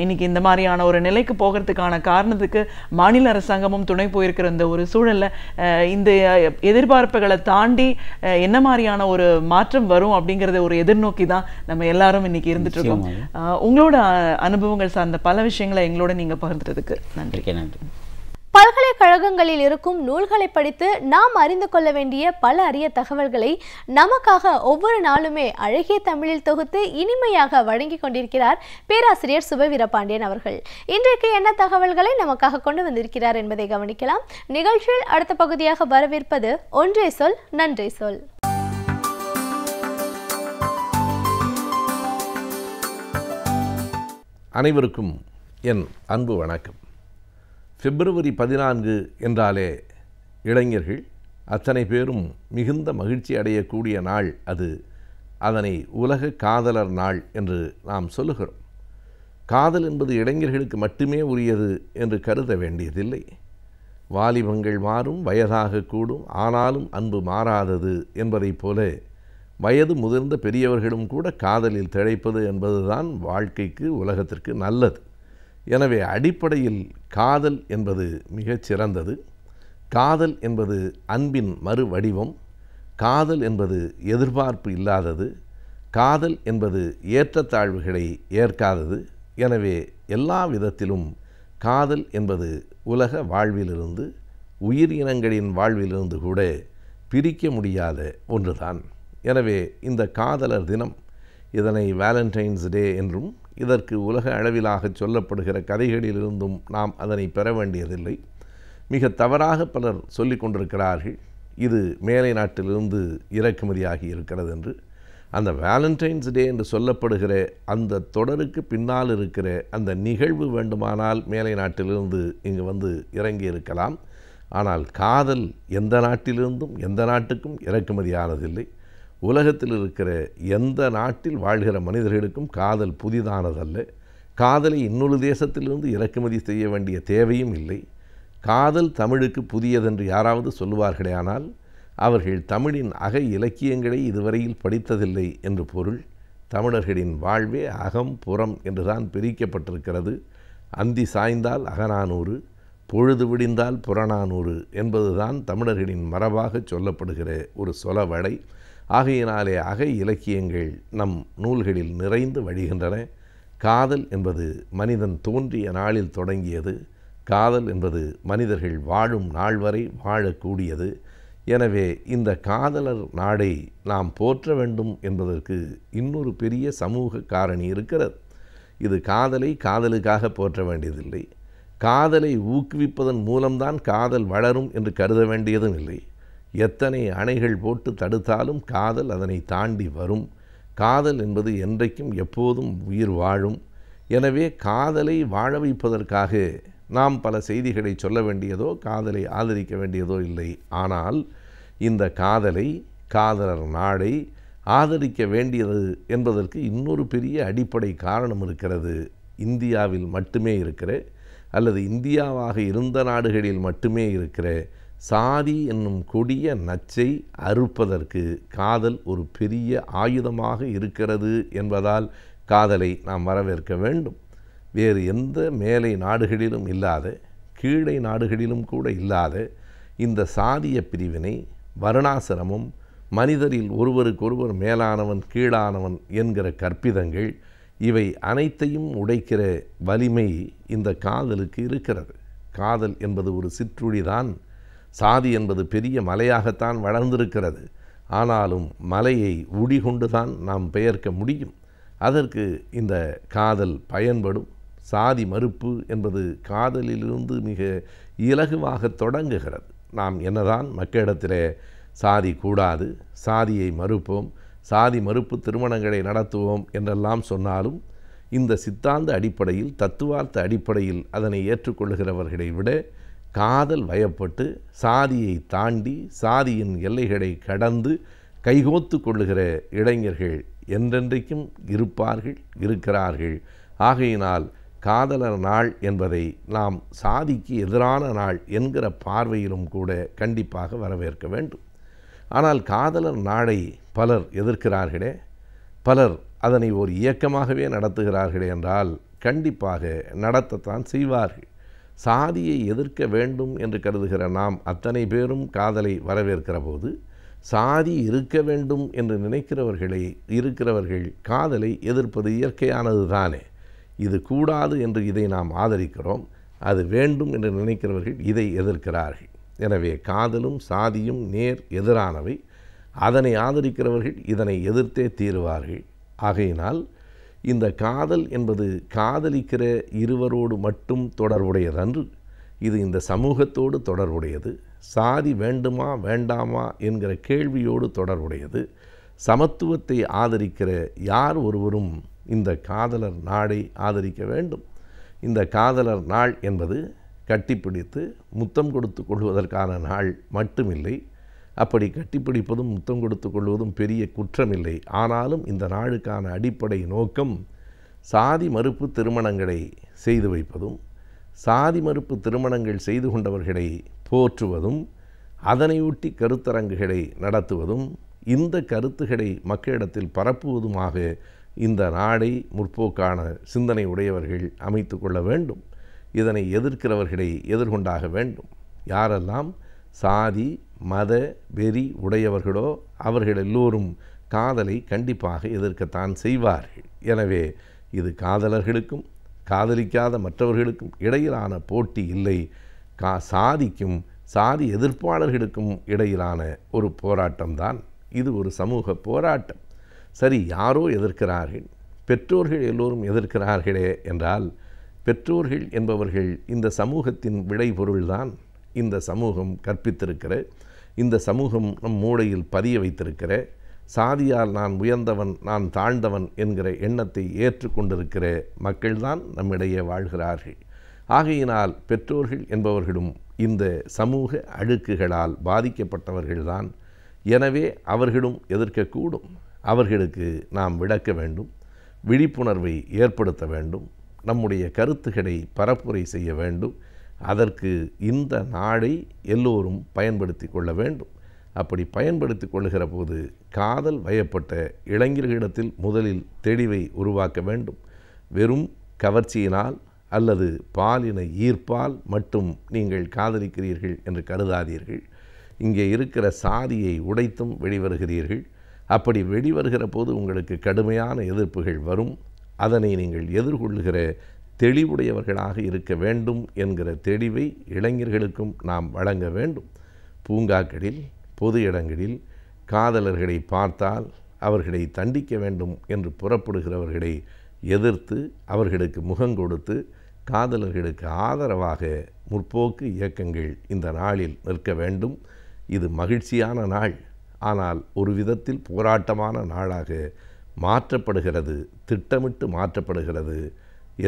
இன்னைக்கு இந்த மாதிரியான ஒரு நிலைக்கு போகிறதுக்கான காரணத்துக்கு மாநில அரசாங்கமும் துணை போயிருக்கிற இந்த ஒரு சூழல்ல இந்த எதிர்பார்ப்புகளை தாண்டி என்ன மாதிரியான ஒரு மாற்றம் வரும் அப்படிங்கறத ஒரு எதிர்நோக்கி தான் நம்ம எல்லாரும் இன்னைக்கு இருந்துட்டு இருக்கோம். உங்களோட அனுபவங்கள் சார்ந்த பல விஷயங்களை எங்களோட நீங்க பகிர்ந்ததுக்கு நன்றி. பல்கலைக்கழகங்களில் இருக்கும் நூல்களை படித்து நாம் அறிந்து கொள்ள வேண்டிய பல அரிய தகவல்களை நமக்காக ஒவ்வொரு நாளுமே அழகிய தமிழில் தொகுத்து இனிமையாக வழங்கி கொண்டிருக்கிறார் பேராசிரியர் சுபவீரபாண்டியன் அவர்கள். இன்றைக்கு என்ன தகவல்களை நமக்காக கொண்டு வந்திருக்கிறார் என்பதை கவனிக்கலாம். நிகழ்ச்சியில் அடுத்த பகுதியாக வரவேற்பது ஒன்றே சொல் நன்றே சொல். அனைவருக்கும் என் அன்பு வணக்கம். பிப்ரவரி 14 என்றாலே இளைஞர்கள் அத்தனை பேரும் மிகுந்த மகிழ்ச்சி அடையக்கூடிய நாள் அது. அதனை உலக காதலர் நாள் என்று நாம் சொல்லுகிறோம். காதல் என்பது இளைஞர்களுக்கு மட்டுமே உரியது என்று கருத வேண்டியதில்லை. வாலிபங்கள் மாறும், வயதாக கூடும், ஆனாலும் அன்பு மாறாதது என்பதைப் போல வயது முதிர்ந்த பெரியவர்களும் கூட காதலில் திளைப்பது என்பதுதான் வாழ்க்கைக்கு, உலகத்திற்கு நல்லது. எனவே அடிப்படையில் காதல் என்பது மிகச் சிறந்தது. காதல் என்பது அன்பின் மறு வடிவம். காதல் என்பது எதிர்பார்ப்பு இல்லாதது. காதல் என்பது ஏற்றத்தாழ்வுகளை ஏற்காதது. எனவே எல்லா விதத்திலும் காதல் என்பது உலக வாழ்விலிருந்து, உயிரினங்களின் வாழ்விலிருந்து கூட பிரிக்க முடியாத ஒன்றுதான். எனவே இந்த காதலர் தினம், இதனை வேலண்டைன்ஸ் டே என்றும், இதற்கு உலக அளவிலாக சொல்லப்படுகிற கதைகளிலிருந்தும் நாம் அதனை பெற வேண்டியதில்லை. மிக தவறாக பலர் சொல்லிக் கொண்டிருக்கிறார்கள், இது மேலை நாட்டிலிருந்து இறக்குமதியாகி இருக்கிறது என்று. அந்த வேலண்டைன்ஸ் டே என்று சொல்லப்படுகிற அந்த தொடருக்கு பின்னால் இருக்கிற அந்த நிகழ்வு வேண்டுமானால் மேலை நாட்டிலிருந்து இங்கு வந்து இறங்கி இருக்கலாம். ஆனால் காதல் எந்த நாட்டிலிருந்தும் எந்த நாட்டுக்கும் இறக்குமதியானதில்லை. உலகத்தில் இருக்கிற எந்த நாட்டில் வாழ்கிற மனிதர்களுக்கும் காதல் புதிதானதல்ல. காதலை இன்னொரு தேசத்திலிருந்து இறக்குமதி செய்ய வேண்டிய தேவையும் இல்லை. காதல் தமிழுக்கு புதியதென்று யாராவது சொல்லுவார்களே ஆனால் அவர்கள் தமிழின் அக இலக்கியங்களை இதுவரையில் படித்ததில்லை என்று பொருள். தமிழர்களின் வாழ்வே அகம் புறம் என்றுதான் பிரிக்கப்பட்டிருக்கிறது. அந்தி சாய்ந்தால் அகநானூறு, பொழுது விடிந்தால் புறநானூறு என்பதுதான் தமிழர்களின் மரபாக சொல்லப்படுகிற ஒரு சொலவடை. ஆகையினாலே அக இலக்கியங்கள் நம் நூல்களில் நிறைந்து வழிகின்றன. காதல் என்பது மனிதன் தோன்றிய நாளில் தொடங்கியது. காதல் என்பது மனிதர்கள் வாழும் நாள் வரை வாழக்கூடியது. எனவே இந்த காதலர் நாடை நாம் போற்ற வேண்டும் என்பதற்கு இன்னொரு பெரிய சமூக காரணி இருக்கிறது. இது காதலை காதலுக்காக போற்ற வேண்டியதில்லை. காதலை ஊக்குவிப்பதன் மூலம்தான் காதல் வளரும் என்று கருத வேண்டியதும் இல்லை. எத்தனை அணைகள் போட்டு தடுத்தாலும் காதல் அதனை தாண்டி வரும். காதல் என்பது என்றைக்கும் எப்போதும் உயிர் வாழும். எனவே காதலை வாழ வைப்பதற்காக நாம் பல செய்திகளை சொல்ல வேண்டியதோ காதலை ஆதரிக்க வேண்டியதோ இல்லை. ஆனால் இந்த காதலை, காதலர் நாடை ஆதரிக்க வேண்டியது என்பதற்கு இன்னொரு பெரிய அடிப்படை காரணம் இருக்கிறது. இந்தியாவில் மட்டுமே இருக்கிற, அல்லது இந்தியாவாக இருந்த நாடுகளில் மட்டுமே இருக்கிற சாதி என்னும் கொடிய நச்சை அறுப்பதற்கு காதல் ஒரு பெரிய ஆயுதமாக இருக்கிறது என்பதால் காதலை நாம் வரவேற்க வேண்டும். வேறு எந்த மேலை நாடுகளிலும் இல்லாத, கீழே நாடுகளிலும் கூட இல்லாத இந்த சாதிய பிரிவினை, வர்ணாசிரமம், மனிதரில் ஒருவருக்கொருவர் மேலானவன் கீழானவன் என்கிற கற்பிதங்கள், இவை அனைத்தையும் உடைக்கிற வலிமை இந்த காதலுக்கு இருக்கிறது. காதல் என்பது ஒரு சிற்றுளிதான். சாதி என்பது பெரிய மலையாகத்தான் வளர்ந்திருக்கிறது. ஆனாலும் மலையை உடி கொண்டுதான் நாம் பெயர்க்க முடியும். அதற்கு இந்த காதல் பயன்படும். சாதி மறுப்பு என்பது காதலிலிருந்து மிக இலகுவாக தொடங்குகிறது. நாம் என்னதான் மக்களிடத்திலே சாதி கூடாது, சாதியை மறுப்போம், சாதி மறுப்பு திருமணங்களை நடத்துவோம் என்றெல்லாம் சொன்னாலும் இந்த சித்தாந்த அடிப்படையில், தத்துவார்த்த அடிப்படையில் அதனை ஏற்றுக்கொள்ளுகிறவர்களை விட காதல் வயப்பட்டு சாதியை தாண்டி சாதியின் எல்லைகளை கடந்து கைகோத்து கொள்ளுகிற இளைஞர்கள் என்றென்றைக்கும் இருப்பார்கள், இருக்கிறார்கள். ஆகையினால் காதலர் நாள் என்பதை நாம் சாதிக்கு எதிரான நாள் என்கிற பார்வையிலும் கூட கண்டிப்பாக வரவேற்க வேண்டும். ஆனால் காதலர் நாளை பலர் எதிர்க்கிறார்களே, பலர் அதனை ஒரு இயக்கமாகவே நடத்துகிறார்களே என்றால் கண்டிப்பாக நடத்தத்தான் செய்வார்கள். சாதியை எதிர்க்க வேண்டும் என்று கருதுகிற நாம் அத்தனை பேரும் காதலை வரவேற்கிற போது, சாதி இருக்க வேண்டும் என்று இருக்கிறவர்கள் காதலை எதிர்ப்பது இயற்கையானது தானே. இது கூடாது என்று இதை நாம் ஆதரிக்கிறோம், அது வேண்டும் என்று நினைக்கிறவர்கள் இதை எதிர்க்கிறார்கள். எனவே காதலும் சாதியும் நேர் எதிரானவை. அதனை ஆதரிக்கிறவர்கள் இதனை எதிர்த்தே தீருவார்கள். ஆகையினால் இந்த காதல் என்பது காதலிக்கிற இருவரோடு மட்டும் தொடர்புடையதன்று, இது இந்த சமூகத்தோடு தொடர்புடையது. சாதி வேண்டுமா வேண்டாமா என்கிற கேள்வியோடு தொடர்புடையது. சமத்துவத்தை ஆதரிக்கிற யார் ஒருவரும் இந்த காதலர் நாளை ஆதரிக்க வேண்டும். இந்த காதலர் நாள் என்பது கட்டிப்பிடித்து முத்தம் கொடுத்து கொள்வதற்கான நாள் மட்டுமில்லை. அப்படி கட்டிப்பிடிப்பதும் முத்தம் கொடுத்து கொள்வதும் பெரிய குற்றமில்லை. ஆனாலும் இந்த நாளுக்கான அடிப்படை நோக்கம் சாதி மறுப்பு திருமணங்களை செய்து வைப்பதும், சாதி மறுப்பு திருமணங்கள் செய்து கொண்டவர்களை போற்றுவதும் அதனையொட்டி கருத்தரங்குகளை நடத்துவதும் இந்த கருத்துக்களை மக்களிடத்தில் பரப்புவதுமாக இந்த நாடை முற்போக்கான சிந்தனை உடையவர்கள் அமைத்து கொள்ள வேண்டும். இதனை எதிர்க்கிறவர்களை எதிர்கொண்டாக வேண்டும். யாரெல்லாம் சாதி மத வெறி உடையவர்களோ அவர்கள் எல்லோரும் காதலை கண்டிப்பாக எதிர்க்கத்தான் செய்வார்கள். எனவே இது காதலர்களுக்கும் காதலிக்காத மற்றவர்களுக்கும் இடையிலான போட்டி இல்லை, சாதிக்கும் சாதி எதிர்ப்பாளர்களுக்கும் இடையிலான ஒரு போராட்டம்தான். இது ஒரு சமூக போராட்டம். சரி, யாரோ எதிர்க்கிறார்கள், பெற்றோர்கள் எல்லோரும் எதிர்க்கிறார்களே என்றால், பெற்றோர்கள் என்பவர்கள் இந்த சமூகத்தின் விளைபொருள்தான். இந்த சமூகம் கற்பித்திருக்கிற, இந்த சமூகம் நம் மூளையில் பதிய வைத்திருக்கிற, சாதியால் நான் உயர்ந்தவன் நான் தாழ்ந்தவன் என்கிற எண்ணத்தை ஏற்றுக்கொண்டிருக்கிற மக்கள்தான் நம்மிடையே வாழ்கிறார்கள். ஆகையினால் பெற்றோர்கள் என்பவர்களும் இந்த சமூக அழுக்குகளால் பாதிக்கப்பட்டவர்கள்தான். எனவே அவர்களும் எதிர்க்கக்கூடும். அவர்களுக்கு நாம் விளக்க வேண்டும், விழிப்புணர்வை ஏற்படுத்த வேண்டும், நம்முடைய கருத்துக்களை பரப்புரை செய்ய வேண்டும். அதற்கு இந்த நாளை எல்லோரும் பயன்படுத்தி கொள்ள வேண்டும். அப்படி பயன்படுத்தி கொள்ளுகிற போது காதல் வயப்பட்ட இளைஞர்களிடத்தில் முதலில் தெளிவை உருவாக்க வேண்டும். வெறும் கவர்ச்சியினால் அல்லது பாலின ஈர்ப்பால் மட்டும் நீங்கள் காதலிக்கிறீர்கள் என்று கருதாதீர்கள். இங்கே இருக்கிற சாதியை உடைத்தும் வெளிவருகிறீர்கள். அப்படி வெளிவருகிற போது உங்களுக்கு கடுமையான எதிர்ப்புகள் வரும். அதனை நீங்கள் எதிர்கொள்ளுகிற தெளிவுடையவர்களாக இருக்க வேண்டும் என்கிற தெளிவை இளைஞர்களுக்கும் நாம் வழங்க வேண்டும். பூங்காக்களில் பொது இடங்களில் காதலர்களை பார்த்தால் அவர்களை தண்டிக்க வேண்டும் என்று புறப்படுகிறவர்களை எதிர்த்து அவர்களுக்கு முகங்கொடுத்து காதலர்களுக்கு ஆதரவாக முற்போக்கு இயக்கங்கள் இந்த நாளில் நிற்க வேண்டும். இது மகிழ்ச்சியான நாள், ஆனால் ஒரு விதத்தில் போராட்டமான நாளாக மாற்றப்படுகிறது, திட்டமிட்டு மாற்றப்படுகிறது.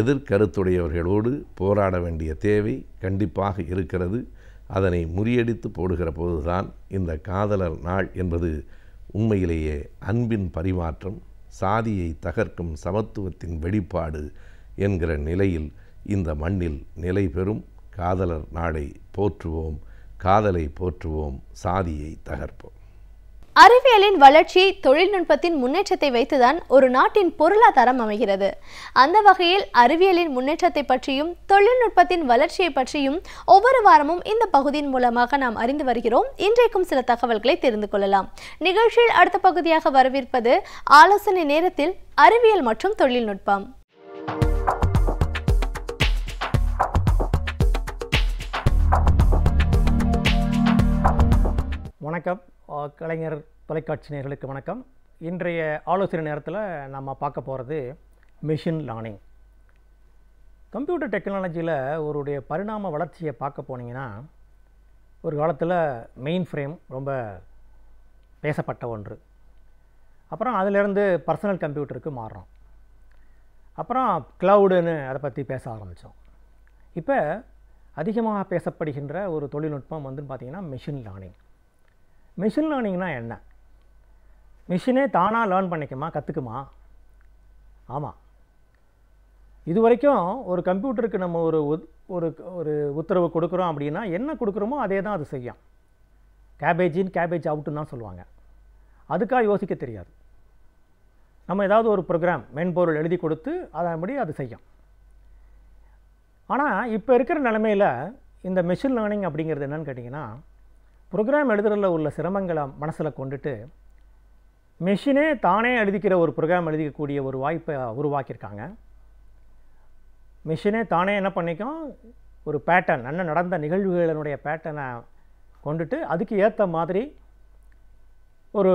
எதிர்கருத்துடையவர்களோடு போராட வேண்டிய தேவை கண்டிப்பாக இருக்கிறது. அதனை முறியடித்து போடுகிற போதுதான் இந்த காதலர் நாள் என்பது உண்மையிலேயே அன்பின் பரிமாற்றம், சாதியை தகர்க்கும் சமத்துவத்தின் வெளிப்பாடு என்கிற நிலையில் இந்த மண்ணில் நிலை பெறும். காதலர் நாளை போற்றுவோம், காதலை போற்றுவோம், சாதியை தகர்ப்போம். அறிவியலின் வளர்ச்சி தொழில்நுட்பத்தின் முன்னேற்றத்தை வைத்துதான் ஒரு நாட்டின் பொருளாதாரம் அமைகிறது. அந்த வகையில் அறிவியலின் முன்னேற்றத்தை பற்றியும் தொழில்நுட்பத்தின் வளர்ச்சியை பற்றியும் ஒவ்வொரு வாரமும் இந்த பகுதியின் மூலமாக நாம் அறிந்து வருகிறோம். இன்றைக்கும் சில தகவல்களை தெரிந்து கொள்ளலாம். நிகழ்ச்சியில் அடுத்த பகுதியாக வரவிருப்பது ஆலோசனை நேரத்தில் அறிவியல் மற்றும் தொழில்நுட்பம். வணக்கம் கலைஞர் தொலைக்காட்சி நேயர்களுக்கு வணக்கம். இன்றைய ஆலோசனை நேரத்தில் நம்ம பார்க்க போகிறது மிஷின் லேர்னிங். கம்ப்யூட்டர் டெக்னாலஜியில் ஒருடைய பரிணாம வளர்ச்சியை பார்க்க போனீங்கன்னா, ஒரு காலத்தில் மெயின் ஃப்ரேம் ரொம்ப பேசப்பட்ட ஒன்று. அப்புறம் அதிலேருந்து பர்சனல் கம்ப்யூட்டருக்கு மாறுறோம். அப்புறம் க்ளவுடுன்னு அதை பற்றி பேச ஆரம்பித்தோம். இப்போ அதிகமாக பேசப்படுகின்ற ஒரு தொழில்நுட்பம் வந்து பார்த்திங்கன்னா மிஷின் லேர்னிங். மிஷின் லேர்னிங்னா என்ன? மிஷினே தானாக லேர்ன் பண்ணிக்குமா, கற்றுக்குமா? ஆமாம். இது வரைக்கும் ஒரு கம்ப்யூட்டருக்கு நம்ம ஒரு ஒரு உத்தரவு கொடுக்குறோம் அப்படின்னா என்ன கொடுக்குறோமோ அதே தான் அது செய்யும். கேபேஜ் இன் கேபேஜ் அவுட்டுன்னு தான் சொல்லுவாங்க. அதுக்காக யோசிக்க தெரியாது. நம்ம ஏதாவது ஒரு ப்ரோக்ராம் மென்பொருள் எழுதி கொடுத்து அதன்படி அது செய்யும். ஆனால் இப்போ இருக்கிற நிலைமையில் இந்த மிஷின் லேர்னிங் அப்படிங்கிறது என்னென்னு கேட்டிங்கன்னா, ப்ரோக்ராம் எழுதுறதுல உள்ள சிரமங்களை மனசில் கொண்டுட்டு மெஷினே தானே எழுதிக்கிற ஒரு ப்ரோக்ராம் எழுதிக்கக்கூடிய ஒரு வாய்ப்பை உருவாக்கியிருக்காங்க. மெஷினே தானே என்ன பண்ணிக்கும், ஒரு பேட்டர்ன், என்ன நடந்த நிகழ்வுகளினுடைய பேட்டர்னை கொண்டுட்டு அதுக்கு ஏற்ற மாதிரி ஒரு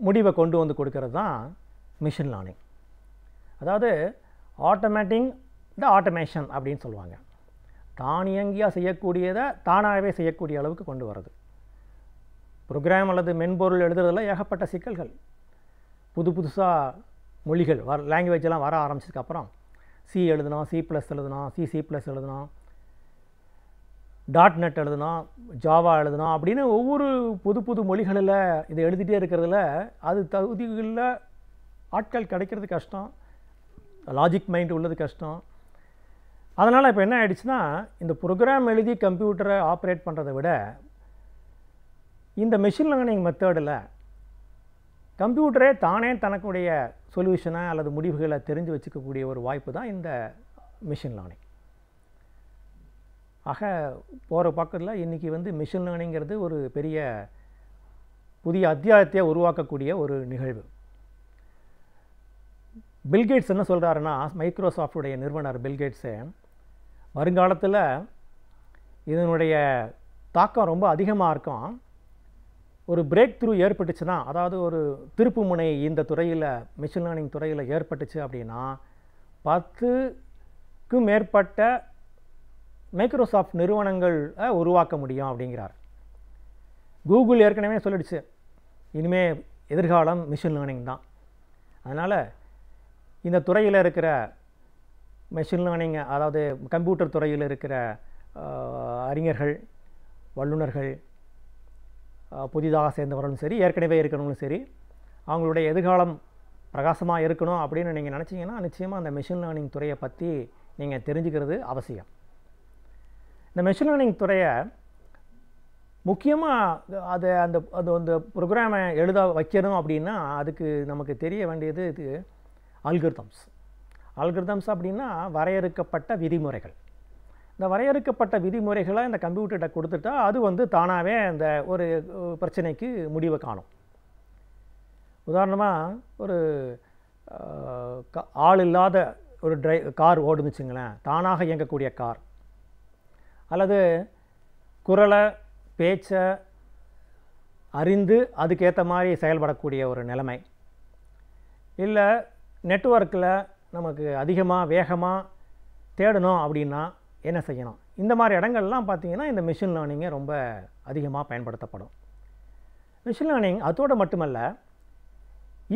முடிவை கொண்டு வந்து கொடுக்கறது தான் மிஷின் லேர்னிங். அதாவது ஆட்டோமேட்டிங் த ஆட்டோமேஷன் அப்படின்னு சொல்லுவாங்க. தானியங்கியாக செய்யக்கூடியதை தானாகவே செய்யக்கூடிய அளவுக்கு கொண்டு வர்றது. ப்ரோக்ராம் அல்லது மென்பொருள் எழுதுறதுல ஏகப்பட்ட சிக்கல்கள். புதுசாக மொழிகள் லாங்குவேஜெல்லாம் வர ஆரம்பிச்சதுக்கப்புறம் சி எழுதணும், சி ப்ளஸ் எழுதணும், சி ப்ளஸ் எழுதணும், .NET எழுதணும், ஜாவா எழுதணும் அப்படின்னு ஒவ்வொரு புது மொழிகளில் இதை எழுதிட்டே இருக்கிறதுல அது தகுதிகளில் ஆட்கள் கிடைக்கிறது கஷ்டம். லாஜிக் மைண்ட் உள்ளது கஷ்டம். அதனால் இப்போ என்ன ஆயிடுச்சுன்னா, இந்த ப்ரோக்ராம் எழுதி கம்ப்யூட்டரை ஆப்ரேட் பண்ணுறதை விட இந்த மெஷின் லேர்னிங் மெத்தடில் கம்ப்யூட்டரே தானே தனக்குடைய சொல்யூஷனை அல்லது முடிவுகளை தெரிஞ்சு வச்சுக்கக்கூடிய ஒரு வாய்ப்பு தான் இந்த மெஷின் லேர்னிங். ஆக போகிற பக்கத்தில் இன்றைக்கி வந்து மெஷின் லேர்னிங்கிறது ஒரு பெரிய புதிய அத்தியாயத்தை உருவாக்கக்கூடிய ஒரு நிகழ்வு. பில்கேட்ஸ் என்ன சொல்கிறாருன்னா, மைக்ரோசாஃப்டுடைய நிறுவனர் பில்கேட்ஸு வருங்காலத்தில் இதனுடைய தாக்கம் ரொம்ப அதிகமாக இருக்கும். ஒரு பிரேக் த்ரூ ஏற்பட்டுச்சுன்னா, அதாவது ஒரு திருப்பு முனை இந்த துறையில் மெஷின் லேர்னிங் துறையில் ஏற்பட்டுச்சு அப்படின்னா 10க்கும் மேற்பட்ட மைக்ரோசாஃப்ட் நிறுவனங்கள் உருவாக்க முடியும் அப்படிங்கிறார். கூகுள் ஏற்கனவே சொல்லிடுச்சு, இனிமேல் எதிர்காலம் மிஷின் லேர்னிங் தான். அதனால் இந்த துறையில் இருக்கிற மெஷின் லேர்னிங், அதாவது கம்ப்யூட்டர் துறையில் இருக்கிற அறிஞர்கள், வல்லுநர்கள், புதிதாக சேர்ந்தவர்களும் சரி, ஏற்கனவே இருக்கிறவங்களும் சரி, அவங்களுடைய எதிர்காலம் பிரகாசமாக இருக்கணும் அப்படின்னு நீங்கள் நினச்சிங்கன்னா நிச்சயமாக அந்த மெஷின் லேர்னிங் துறையை பற்றி நீங்கள் தெரிஞ்சுக்கிறது அவசியம். இந்த மெஷின் லேர்னிங் துறையை முக்கியமாக அந்த ப்ரோக்ராமை எழுத வைக்கணும் அப்படின்னா அதுக்கு நமக்கு தெரிய வேண்டியது இது அல்கரிதம்ஸ். அல்கரிதம்ஸ் அப்படின்னா வரையறுக்கப்பட்ட விதிமுறைகள். இந்த வரையறுக்கப்பட்ட விதிமுறைகளை இந்த கம்ப்யூட்டர்கிட்ட கொடுத்துட்டா அது வந்து தானாகவே அந்த ஒரு பிரச்சனைக்கு முடிவை காணும். உதாரணமாக ஒரு ஆள் இல்லாத ஒரு கார் ஓடுனுச்சுங்களேன், தானாக இயங்கக்கூடிய கார், அல்லது குரலை பேச்சை அறிந்து அதுக்கேற்ற மாதிரி செயல்படக்கூடிய ஒரு நிலைமை, இல்லை நெட்வொர்க்கில் நமக்கு அதிகமாக வேகமாக தேடணும் அப்படின்னா என்ன செய்யணும், இந்த மாதிரி இடங்கள்லாம் பார்த்திங்கன்னா இந்த மிஷின் லேர்னிங்கை ரொம்ப அதிகமாக பயன்படுத்தப்படும். மிஷின் லேர்னிங் அதோடு மட்டுமல்ல,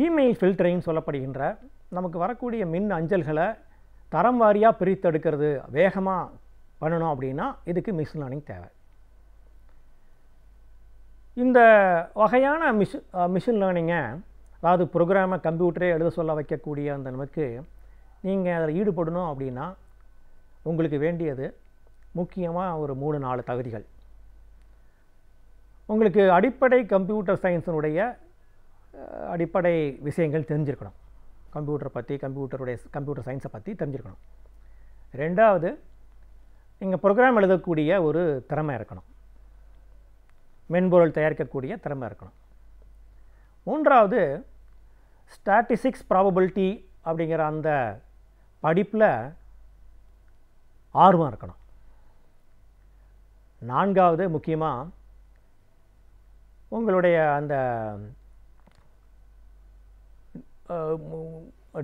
இமெயில் ஃபில்டரிங் சொல்லப்படுகின்ற நமக்கு வரக்கூடிய மின் அஞ்சல்களை தரம் வாரியாக பிரித்தெடுக்கிறது வேகமாக பண்ணணும் அப்படின்னா இதுக்கு மிஷின் லேர்னிங் தேவை. இந்த வகையான மிஷின் லேர்னிங்கை, அதாவது ப்ரோக்ராமை கம்ப்யூட்டரே எழுத சொல்ல வைக்கக்கூடிய அந்த நமக்கு நீங்கள் அதில் ஈடுபடணும் அப்படின்னா உங்களுக்கு வேண்டியது முக்கியமாக ஒரு 3-4 தகுதிகள். உங்களுக்கு அடிப்படை கம்ப்யூட்டர் சயின்ஸினுடைய அடிப்படை விஷயங்கள் தெரிஞ்சிருக்கணும். கம்ப்யூட்டரை பற்றி, கம்ப்யூட்டர் சயின்ஸை பற்றி தெரிஞ்சிருக்கணும். 2வது, நீங்கள் ப்ரோக்ராம் எழுதக்கூடிய ஒரு திறமை இருக்கணும், மென்பொருள் தயாரிக்கக்கூடிய திறமை இருக்கணும். 3வது, ஸ்டாட்டிஸ்டிக்ஸ் ப்ராபபிலிட்டி அப்படிங்கிற அந்த படிப்பில் ஆர்வம் இருக்கணும். 4வது, முக்கியமாக உங்களுடைய அந்த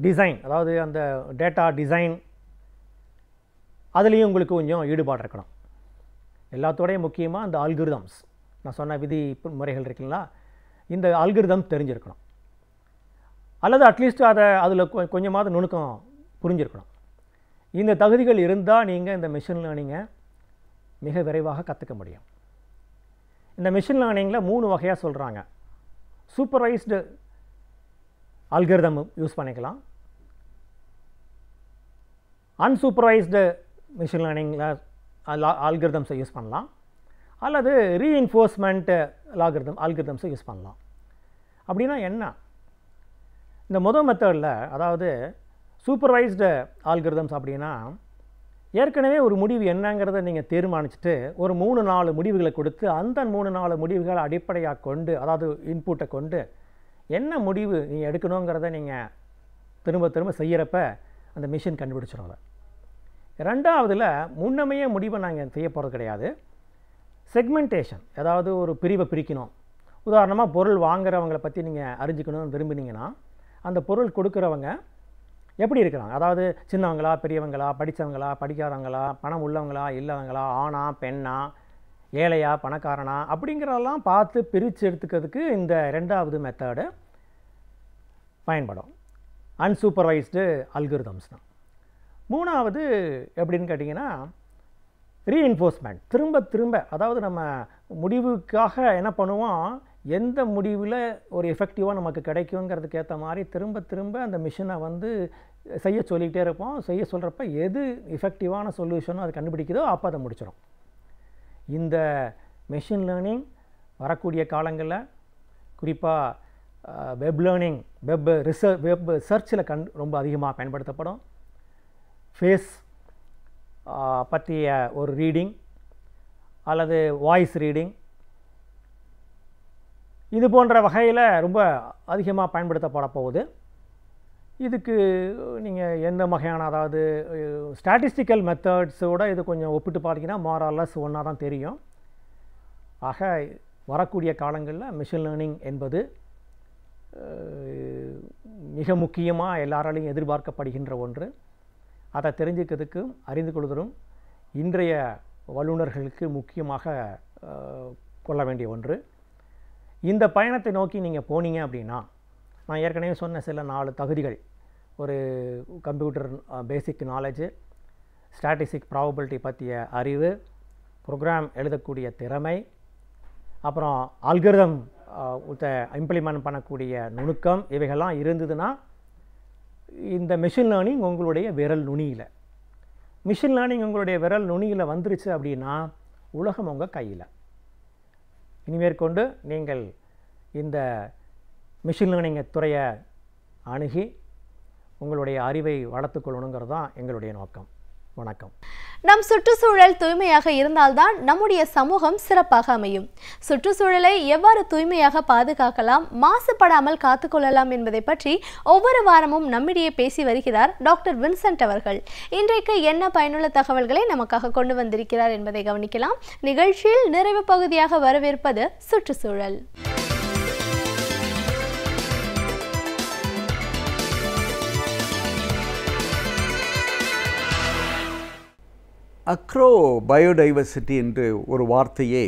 டிசைன், அதாவது அந்த டேட்டா டிசைன், அதுலேயும் உங்களுக்கு கொஞ்சம் ஈடுபாடு இருக்கணும். எல்லாத்தோடையும் முக்கியமாக இந்த அல்கரிதம்ஸ், நான் சொன்ன விதி முறைகள் இருக்குங்களா, இந்த அல்கரிதம் தெரிஞ்சிருக்கணும். அல்லது அட்லீஸ்ட் அதில் கொஞ்சமாவது நுணுக்கம் புரிஞ்சிருக்கணும். இந்த தகுதிகள் இருந்தால் நீங்கள் இந்த மிஷின் லேர்னிங்கை மிக விரைவாக கற்றுக்க முடியும். இந்த மிஷின் லேர்னிங்கில் 3 வகையாக சொல்கிறாங்க. சூப்பர்வைஸ்டு அல்கரிதம் யூஸ் பண்ணிக்கலாம், அன்சூப்பர்வைஸ்டு மிஷின் லேர்னிங்கில் அல்கரிதம்ஸை யூஸ் பண்ணலாம், அல்லது ரீஇன்ஃபோர்ஸ்மெண்ட் அல்கரிதம்ஸை யூஸ் பண்ணலாம். அப்படின்னா என்ன? இந்த முதல் மெத்தடில், அதாவது சூப்பர்வைஸ்டு அல்கரிதம்ஸ் அப்படின்னா ஏற்கனவே ஒரு முடிவு என்னங்கிறத நீங்கள் தீர்மானிச்சுட்டு ஒரு 3-4 முடிவுகளை கொடுத்து அந்த 3-4 முடிவுகளை அடிப்படையாக கொண்டு, அதாவது இன்புட்டை கொண்டு என்ன முடிவு நீங்கள் எடுக்கணுங்கிறத நீங்கள் திரும்ப திரும்ப செய்கிறப்ப அந்த மிஷின் கண்டுபிடிச்சிடும். 2வதுல முன்னமையே முடிவை நாங்கள் செய்ய போகிறது கிடையாது. செக்மெண்டேஷன், அதாவது ஒரு பிரிவை பிரிக்கணும். உதாரணமாக பொருள் வாங்குறவங்களை பற்றி நீங்கள் அறிஞ்சிக்கணும்னு விரும்பினீங்கன்னா அந்த பொருள் கொடுக்குறவங்க எப்படி இருக்கிறாங்க, அதாவது சின்னவங்களா, பெரியவங்களா, படித்தவங்களா, படிக்காதவங்களா, பணம் உள்ளவங்களா, இல்லாதவங்களா, ஆணா, பெண்ணா, ஏழையா, பணக்காரனா, அப்படிங்கிறதெல்லாம் பார்த்து பிரித்து எடுத்துக்கிறதுக்கு இந்த 2வது மெத்தடு பயன்படும், அன்சூப்பர்வைஸ்டு அல்கரிதம்ஸ்னால். 3வது எப்படின்னு கேட்டிங்கன்னா ரீஇன்ஃபோர்ஸ்மெண்ட், திரும்ப திரும்ப, அதாவது நம்ம முடிவுக்காக என்ன பண்ணுவோம், எந்த முடிவில் ஒரு எஃபெக்டிவாக நமக்கு கிடைக்குங்கிறதுக்கு ஏற்ற மாதிரி திரும்ப திரும்ப அந்த மிஷினை வந்து செய்ய சொல்லிக்கிட்டே இருப்போம். செய்ய சொல்கிறப்ப எது எஃபெக்டிவான சொல்யூஷனோ அதை கண்டுபிடிக்குதோ அப்போ அதை முடிச்சிடும். இந்த மெஷின் லேர்னிங் வரக்கூடிய காலங்களில் குறிப்பாக வெப் லேர்னிங், வெப் சர்ச்சில் ரொம்ப அதிகமாக பயன்படுத்தப்படும். ஃபேஸ் பற்றிய ஒரு ரீடிங் அல்லது வாய்ஸ் ரீடிங் இது போன்ற வகையில் ரொம்ப அதிகமாக பயன்படுத்தப்பட போகுது. இதுக்கு நீங்கள் எந்த வகையான, அதாவது ஸ்டாட்டிஸ்டிக்கல் மெத்தட்ஸோடு இது கொஞ்சம் ஒப்பிட்டு பார்த்தீங்கன்னா மாரலஸ் ஒன்றா தான் தெரியும். ஆக வரக்கூடிய காலங்களில் மிஷின் லேர்னிங் என்பது மிக முக்கியமாக எல்லாராலையும் எதிர்பார்க்கப்படுகின்ற ஒன்று. அதை தெரிஞ்சுக்கிறதுக்கும் அறிந்து கொள்வதும் இன்றைய வல்லுநர்களுக்கு முக்கியமாக கொள்ள வேண்டிய ஒன்று. இந்த பயணத்தை நோக்கி நீங்கள் போனீங்க அப்படின்னா, நான் ஏற்கனவே சொன்ன சில 4 தகுதிகள், ஒரு கம்ப்யூட்டர் பேசிக் நாலேஜு, ஸ்டாட்டிஸ்டிக் ப்ராபபிலிட்டி பற்றிய அறிவு, ப்ரோக்ராம் எழுதக்கூடிய திறமை, அப்புறம் அல்கரிதம் இம்ப்ளிமெண்ட் பண்ணக்கூடிய நுணுக்கம், இவைகள்லாம் இருந்ததுன்னா இந்த மிஷின் லேர்னிங் உங்களுடைய விரல் நுனியில், மிஷின் லேர்னிங் உங்களுடைய விரல் நுனியில் வந்துருச்சு அப்படின்னா உலகம் உங்கள் கையில். இனிமேற்கொண்டு நீங்கள் இந்த மிஷின் லேர்னிங் துறையை அணுகி உங்களுடைய அறிவை வளர்த்துக்கொள்ளணுங்கிறது தான் எங்களுடைய நோக்கம். வணக்கம். நம் சுற்றுச்சூழல் தூய்மையாக இருந்தால்தான் நம்முடைய சமூகம் சிறப்பாக அமையும். சுற்றுச்சூழலை எவ்வாறு தூய்மையாக பாதுகாக்கலாம், மாசுபடாமல் காத்துக்கொள்ளலாம் என்பதை பற்றி ஒவ்வொரு வாரமும் நம்மிடையே பேசி வருகிறார் டாக்டர் வின்சென்ட் அவர்கள். இன்றைக்கு என்ன பயனுள்ள தகவல்களை நமக்காக கொண்டு வந்திருக்கிறார் என்பதை கவனிக்கலாம். நிகழ்ச்சியில் நிறைவு பகுதியாக வரவேற்பது சுற்றுச்சூழல். அக்ரோ பயோடைவர்சிட்டி என்று ஒரு வார்த்தையை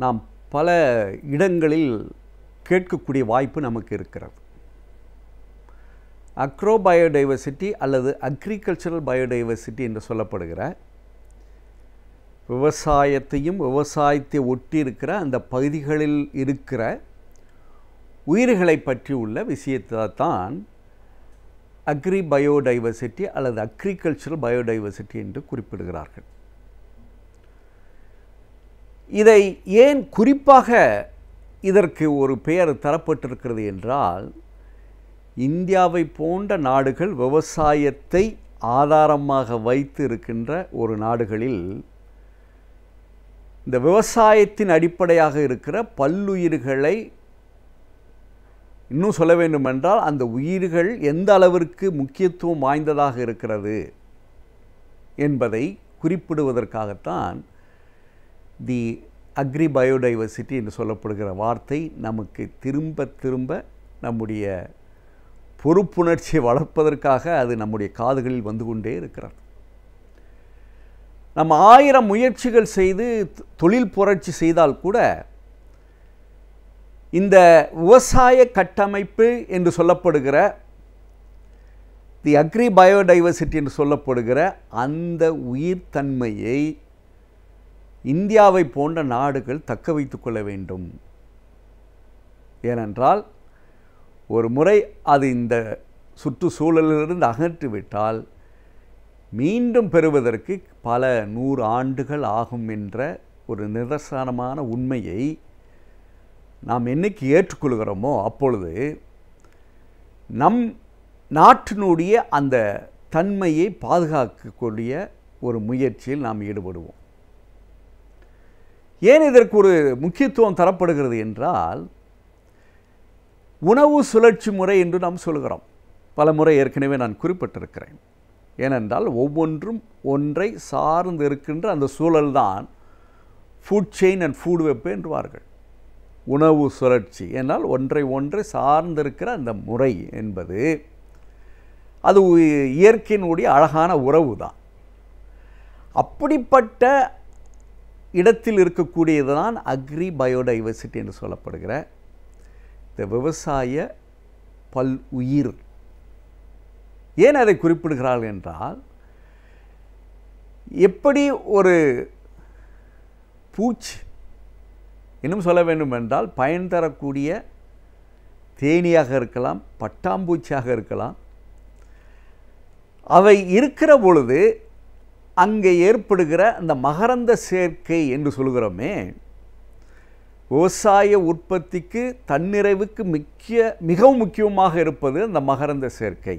நாம் பல இடங்களில் கேட்கக்கூடிய வாய்ப்பு நமக்கு இருக்கிறது. அக்ரோ பயோடைவர்சிட்டி அல்லது அக்ரிகல்ச்சரல் பயோடைவர்சிட்டி என்று சொல்லப்படுகிற விவசாயத்தையும் விவசாயத்தை ஒட்டி இருக்கிற அந்த பகுதிகளில் இருக்கிற உயிர்களை பற்றி உள்ள விஷயத்தை தான் அக்ரி பயோடைவர்சிட்டி அல்லது அக்ரிகல்ச்சரல் பயோடைவர்சிட்டி என்று குறிப்பிடுகிறார்கள். இதை ஏன் குறிப்பாக இதற்கு ஒரு பெயர் தரப்பட்டிருக்கிறது என்றால், இந்தியாவை போன்ற நாடுகள் விவசாயத்தை ஆதாரமாக வைத்து இருக்கின்ற ஒரு நாடுகளில் இந்த விவசாயத்தின் அடிப்படையாக இருக்கிற பல்லுயிர்களை, இன்னும் சொல்ல வேண்டுமென்றால் அந்த உயிர்கள் எந்த அளவிற்கு முக்கியத்துவம் வாய்ந்ததாக இருக்கிறது என்பதை குறிப்பிடுவதற்காகத்தான் தி அக்ரி பயோடைவர்சிட்டி என்று சொல்லப்படுகிற வார்த்தை நமக்கு திரும்ப திரும்ப நம்முடைய பொறுப்புணர்ச்சியை வளர்ப்பதற்காக அது நம்முடைய காதுகளில் வந்து கொண்டே இருக்கிறது. நம்ம 1000 முயற்சிகள் செய்து தொழில் புரட்சி செய்தால் கூட இந்த விவசாய கட்டமைப்பு என்று சொல்லப்படுகிற தி அக்ரி பயோடைவர்சிட்டி என்று சொல்லப்படுகிற அந்த உயிர்த்தன்மையை இந்தியாவை போன்ற நாடுகள் தக்க வைத்து கொள்ள வேண்டும். ஏனென்றால் ஒரு முறை அது இந்த சுற்றுச்சூழலிலிருந்து அகற்றிவிட்டால் மீண்டும் பெறுவதற்கு பல 100 ஆண்டுகள் ஆகும் என்ற ஒரு நிதர்சனமான உண்மையை நாம் என்னைக்கு ஏற்றுக்கொள்கிறோமோ அப்பொழுது நம் நாட்டினுடைய அந்த தன்மையை பாதுகாக்கக்கூடிய ஒரு முயற்சியில் நாம் ஈடுபடுவோம். ஏன் இதற்கு ஒரு முக்கியத்துவம் தரப்படுகிறது என்றால், உணவு சுழற்சி முறை என்று நாம் சொல்கிறோம். பல முறை ஏற்கனவே நான் குறிப்பிட்டிருக்கிறேன். ஏனென்றால் ஒவ்வொன்றும் ஒன்றை சார்ந்து இருக்கின்ற அந்த சூழல்தான் food chain and food web என்பார்கள். உணவு சுழற்சி என்றால் ஒன்றை சார்ந்திருக்கிற அந்த முறை என்பது அது இயற்கையினுடைய அழகான உறவு தான். அப்படிப்பட்ட இடத்தில் இருக்கக்கூடியது தான் அக்ரி பயோடைவர்சிட்டி என்று சொல்லப்படுகிற இந்த விவசாய பல் உயிர். ஏன் அதை குறிப்பிடுகிறார்கள் என்றால், எப்படி ஒரு பூச்சி, இன்னும் சொல்ல வேண்டும் என்றால் பயன் தரக்கூடிய தேனீயாக இருக்கலாம், பட்டாம்பூச்சியாக இருக்கலாம். அவை இருக்கிற பொழுது அங்கே ஏற்படுகிற அந்த மகரந்த சேர்க்கை என்று சொல்கிறோமே, விவசாய உற்பத்திக்கு தன்னிறைவுக்கு மிகவும் முக்கியமாக இருப்பது அந்த மகரந்த சேர்க்கை.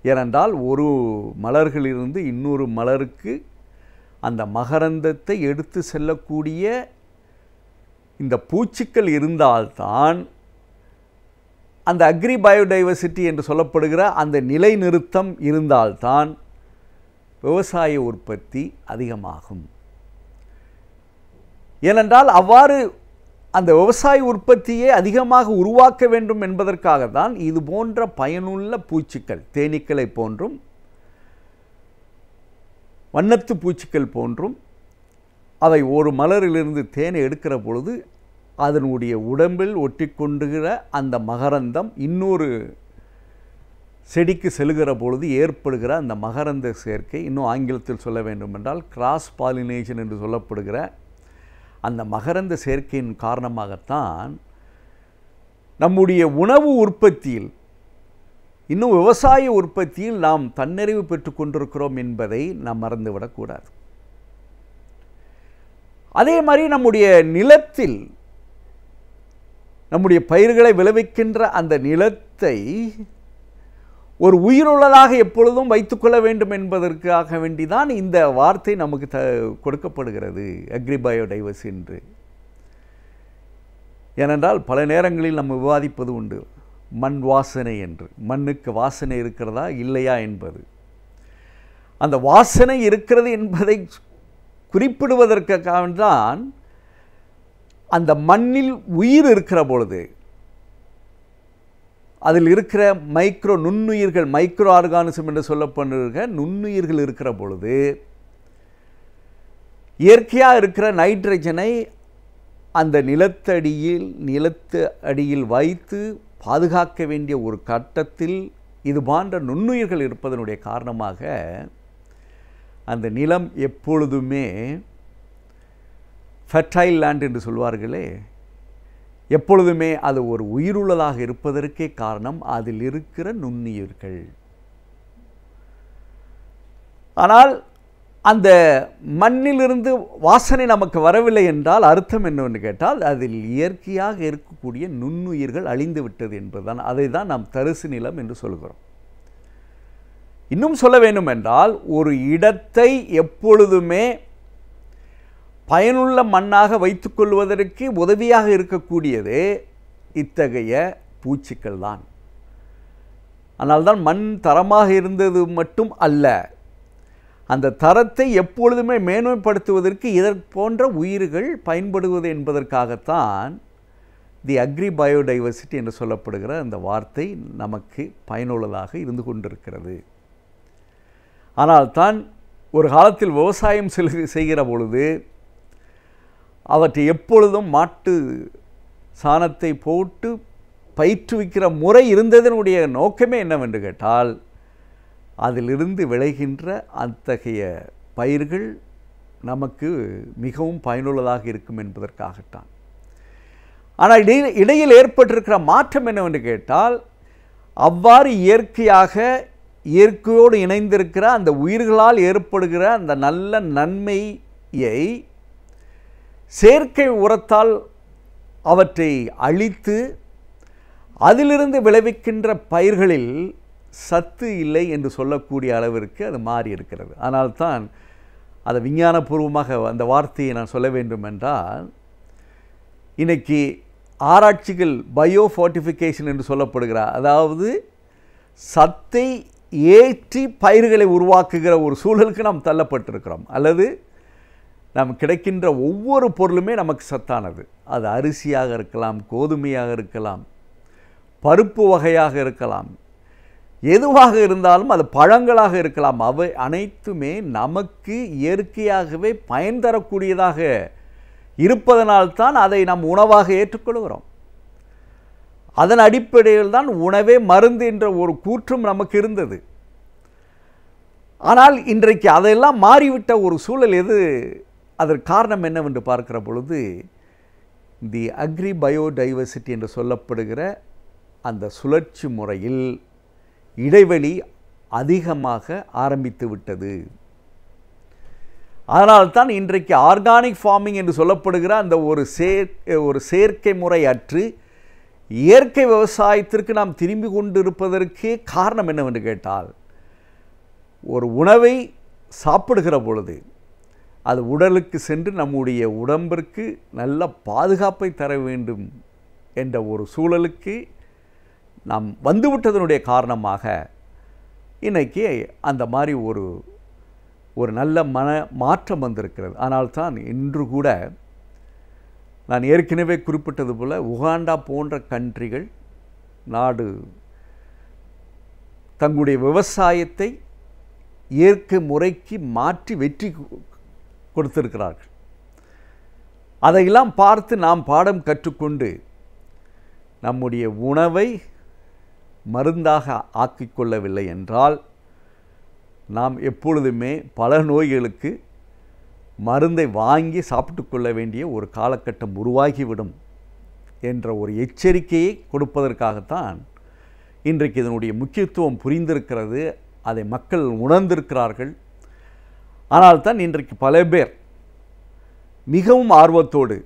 ஏனென்றால் ஒரு மலர்களிலிருந்து இன்னொரு மலருக்கு அந்த மகரந்தத்தை எடுத்து செல்லக்கூடிய இந்த பூச்சிகள் இருந்தால்தான் அந்த அக்ரி பயோடைவர்சிட்டி என்று சொல்லப்படுகிற அந்த நிலைநிறுத்தம் இருந்தால்தான் விவசாய உற்பத்தி அதிகமாகும். ஏனென்றால் அவ்வாறு அந்த விவசாய உற்பத்தியை அதிகமாக உருவாக்க வேண்டும் என்பதற்காக தான் இது போன்ற பயனுள்ள பூச்சிகள், தேனீக்களை போன்றும் வண்ணத்து பூச்சிகள் போன்றும் அவை ஒரு மலரிலிருந்து தேனை எடுக்கிற பொழுது அதனுடைய உடம்பில் ஒட்டிக்கொண்டுகிற அந்த மகரந்தம் இன்னொரு செடிக்கு செல்கிற பொழுது ஏற்படுகிற அந்த மகரந்த சேர்க்கை, இன்னும் ஆங்கிலத்தில் சொல்ல வேண்டும் என்றால் கிராஸ் பாலினேஷன் என்று சொல்லப்படுகிற அந்த மகரந்த சேர்க்கையின் காரணமாகத்தான் நம்முடைய உணவு உற்பத்தியில், இன்னும் விவசாய உற்பத்தியில் நாம் தன்னிறைவு பெற்று கொண்டிருக்கிறோம் என்பதை நாம் மறந்துவிடக்கூடாது. அதே மாதிரி நம்முடைய நிலத்தில் நம்முடைய பயிர்களை விளைவிக்கின்ற அந்த நிலத்தை ஒரு உயிருள்ளதாக எப்பொழுதும் வைத்துக்கொள்ள வேண்டும் என்பதற்காக வேண்டிதான் இந்த வார்த்தை நமக்கு கொடுக்கப்படுகிறது, அக்ரி பயோடைவர்ஸ் என்று. ஏனென்றால் பல நேரங்களில் நம்ம விவாதிப்பது உண்டு, மண் வாசனை என்று. மண்ணுக்கு வாசனை இருக்கிறதா இல்லையா என்பது. அந்த வாசனை இருக்கிறது என்பதை குறிப்பிடுவதற்காக தான் அந்த மண்ணில் உயிர் இருக்கிற பொழுது, அதில் இருக்கிற நுண்ணுயிர்கள், மைக்ரோ ஆர்கானிசம் என்று சொல்லப்படுகிற நுண்ணுயிர்கள் இருக்கிற பொழுது இயற்கையாக இருக்கிற நைட்ரஜனை அந்த நிலத்து அடியில் வைத்து பாதுகாக்க வேண்டிய ஒரு கட்டத்தில் இது போன்ற நுண்ணுயிர்கள் இருப்பதனுடைய காரணமாக அந்த நிலம் எப்பொழுதுமே ஃபெர்டைல் லேண்ட் என்று சொல்வார்களே, எப்பொழுதுமே அது ஒரு உயிருள்ளதாக இருப்பதற்கே காரணம் அதில் இருக்கிற நுண்ணுயிர்கள். ஆனால் அந்த மண்ணிலிருந்து வாசனை நமக்கு வரவில்லை என்றால் அர்த்தம் என்னவென்று கேட்டால் அதில் இயற்கையாக இருக்கக்கூடிய நுண்ணுயிர்கள் அழிந்து விட்டது என்பதுதான். அதை தான் நாம் தரிசு நிலம் என்று சொல்கிறோம். இன்னும் சொல்ல வேண்டும் என்றால் ஒரு இடத்தை எப்பொழுதுமே பயனுள்ள மண்ணாக வைத்துக்கொள்வதற்கு உதவியாக இருக்கக்கூடியதே இத்தகைய பூச்சிகள் தான். ஆனால்தான் மண் தரமாக இருந்தது மட்டும் அல்ல, அந்த தரத்தை எப்பொழுதுமே மேன்மைப்படுத்துவதற்கு இதற்கு போன்ற உயிர்கள் பயன்படுவது என்பதற்காகத்தான் தி அக்ரி பயோடைவர்சிட்டி என்று சொல்லப்படுகிற அந்த வார்த்தை நமக்கு பயனுள்ளதாக இருந்து கொண்டிருக்கிறது. ஆனால் தான் ஒரு காலத்தில் விவசாயம் செய்கிற பொழுது அவற்றை எப்பொழுதும் மாட்டு சாணத்தை போட்டு பயிற்றுவிக்கிற முறை இருந்ததனுடைய நோக்கமே என்னவென்று கேட்டால் அதிலிருந்து விளைகின்ற அத்தகைய பயிர்கள் நமக்கு மிகவும் பயனுள்ளதாக இருக்கும் என்பதற்காகத்தான். ஆனால் இடையில் ஏற்பட்டிருக்கிற மாற்றம் என்னவென்று கேட்டால் அவ்வாறு இயற்கையோடு இணைந்திருக்கிற அந்த உயிர்களால் ஏற்படுகிற அந்த நல்ல நன்மையை செயற்கை உரத்தால் அவற்றை அழித்து அதிலிருந்து விளைவிக்கின்ற பயிர்களில் சத்து இல்லை என்று சொல்லக்கூடிய அளவிற்கு அது மாறி இருக்கிறது. ஆனால்தான் அதை விஞ்ஞானபூர்வமாக அந்த வார்த்தையை நான் சொல்ல வேண்டும் என்றால், இன்றைக்கி ஆராய்ச்சிகள் பயோ ஃபோர்ட்டிஃபிகேஷன் என்று சொல்லப்படுகிறார், அதாவது சத்தை ஏற்றி பயிர்களை உருவாக்குகிற ஒரு சூழலுக்கு நாம் தள்ளப்பட்டிருக்கிறோம். அல்லது நாம் கிடைக்கின்ற ஒவ்வொரு பொருளுமே நமக்கு சத்தானது. அது அரிசியாக இருக்கலாம், கோதுமையாக இருக்கலாம், பருப்பு வகையாக இருக்கலாம், எதுவாக இருந்தாலும் அது பழங்களாக இருக்கலாம். அவை அனைத்துமே நமக்கு இயற்கையாகவே பயன் தரக்கூடியதாக இருப்பதனால்தான் அதை நாம் உணவாக ஏற்றுக்கொள்கிறோம். அதன் அடிப்படையில் தான் உணவே மருந்து என்ற ஒரு கூற்றும் நமக்கு இருந்தது. ஆனால் இன்றைக்கு அதையெல்லாம் மாறிவிட்ட ஒரு சூழல் எது, அதற்கு காரணம் என்னவென்று பார்க்கிற பொழுது தி அக்ரி பயோடைவர்சிட்டி என்று சொல்லப்படுகிற அந்த சுழற்சி முறையில் இடைவெளி அதிகமாக ஆரம்பித்து விட்டது. அதனால்தான் இன்றைக்கு ஆர்கானிக் ஃபார்மிங் என்று சொல்லப்படுகிற அந்த ஒரு செயற்கை முறை அற்று இயற்கை விவசாயத்திற்கு நாம் திரும்பி கொண்டிருப்பதற்கே காரணம் என்னவென்று கேட்டால், ஒரு உணவை சாப்பிடுகிற பொழுது அது உடலுக்கு சென்று நம்முடைய உடம்பிற்கு நல்ல பாதுகாப்பை தர வேண்டும் என்ற ஒரு சூழலுக்கு நாம் வந்துவிட்டதனுடைய காரணமாக இன்றைக்கி அந்த மாதிரி ஒரு நல்ல மாற்றம் வந்திருக்கிறது. ஆனால்தான் இன்று கூட நான் ஏற்கனவே குறிப்பிட்டது போல் உகாண்டா போன்ற கண்ட்ரிகள் நாடு தங்களுடைய விவசாயத்தை இயற்கை முறைக்கு மாற்றி வெற்றி கொடுத்திருக்கிறார்கள். அதையெல்லாம் பார்த்து நாம் பாடம் கற்றுக்கொண்டு நம்முடைய உணவை மருந்தாக ஆக்கிக்கொள்ளவில்லை என்றால் நாம் எப்பொழுதுமே பல நோய்களுக்கு மருந்தை வாங்கி சாப்பிட்டு கொள்ள வேண்டிய ஒரு காலகட்டம் உருவாகிவிடும் என்ற ஒரு எச்சரிக்கையை கொடுப்பதற்காகத்தான் இன்றைக்கு இதனுடைய முக்கியத்துவம் புரிந்திருக்கிறது. அதை மக்கள் உணர்ந்திருக்கிறார்கள். ஆனால் தான் இன்றைக்கு பல பேர் மிகவும் ஆர்வத்தோடு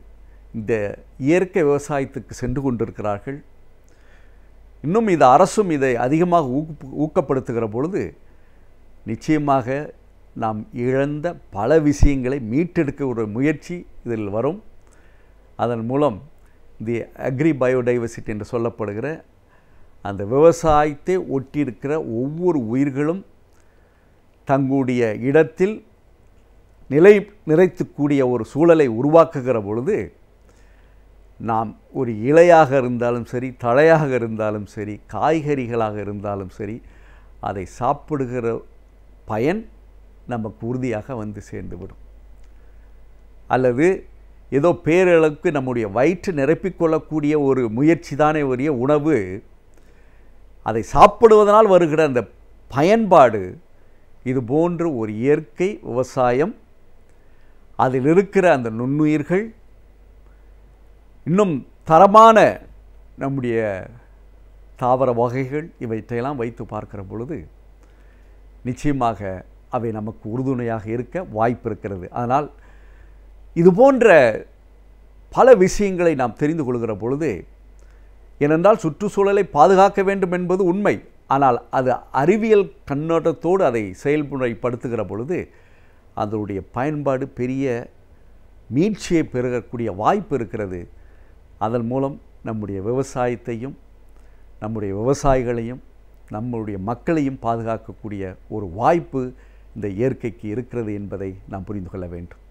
இந்த இயற்கை விவசாயத்துக்கு சென்று கொண்டிருக்கிறார்கள். இன்னும் இது அரசும் இதை அதிகமாக ஊக்கப்படுத்துகிற பொழுது நிச்சயமாக நாம் இழந்த பல விஷயங்களை மீட்டெடுக்க ஒரு முயற்சி இதில் வரும். அதன் மூலம் தி அக்ரி பயோடைவர்சிட்டி என்று சொல்லப்படுகிற அந்த விவசாயத்தை ஒட்டியிருக்கிற ஒவ்வொரு உயிர்களும் தங்களுடைய இடத்தில் நிறைத்துக்கூடிய ஒரு சூழலை உருவாக்குகிற பொழுது நாம் ஒரு இலையாக இருந்தாலும் சரி, தழையாக இருந்தாலும் சரி, காய்கறிகளாக இருந்தாலும் சரி, அதை சாப்பிடுகிற பயன் நமக்கு உறுதியாக வந்து சேர்ந்துவிடும். அல்லது ஏதோ பேரளவுக்கு நம்முடைய வயிற்று நிரப்பிக்கொள்ளக்கூடிய ஒரு முயற்சி தானே உரிய உணவு, அதை சாப்பிடுவதனால் வருகிற அந்த பயன்பாடு இது போன்ற ஒரு இயற்கை விவசாயம், அதில் இருக்கிற அந்த நுண்ணுயிர்கள், இன்னும் தரமான நம்முடைய தாவர வகைகள், இவற்றையெல்லாம் வைத்து பார்க்கிற பொழுது நிச்சயமாக அவை நமக்கு உறுதுணையாக இருக்க வாய்ப்பு இருக்கிறது. அதனால் இது போன்ற பல விஷயங்களை நாம் தெரிந்து கொள்கிற பொழுது, ஏனென்றால் சுற்றுச்சூழலை பாதுகாக்க வேண்டும் என்பது உண்மை, ஆனால் அது அறிவியல் கண்ணோட்டத்தோடு அதை செயல்முறைப்படுத்துகிற பொழுது அதனுடைய பயன்பாடு பெரிய மீட்சியை பெறக்கூடிய வாய்ப்பு இருக்கிறது. அதன் மூலம் நம்முடைய விவசாயத்தையும் நம்முடைய விவசாயிகளையும் நம்முடைய மக்களையும் பாதுகாக்கக்கூடிய ஒரு வாய்ப்பு இந்த இயற்கைக்கு இருக்கிறது என்பதை நாம் புரிந்து கொள்ள வேண்டும்.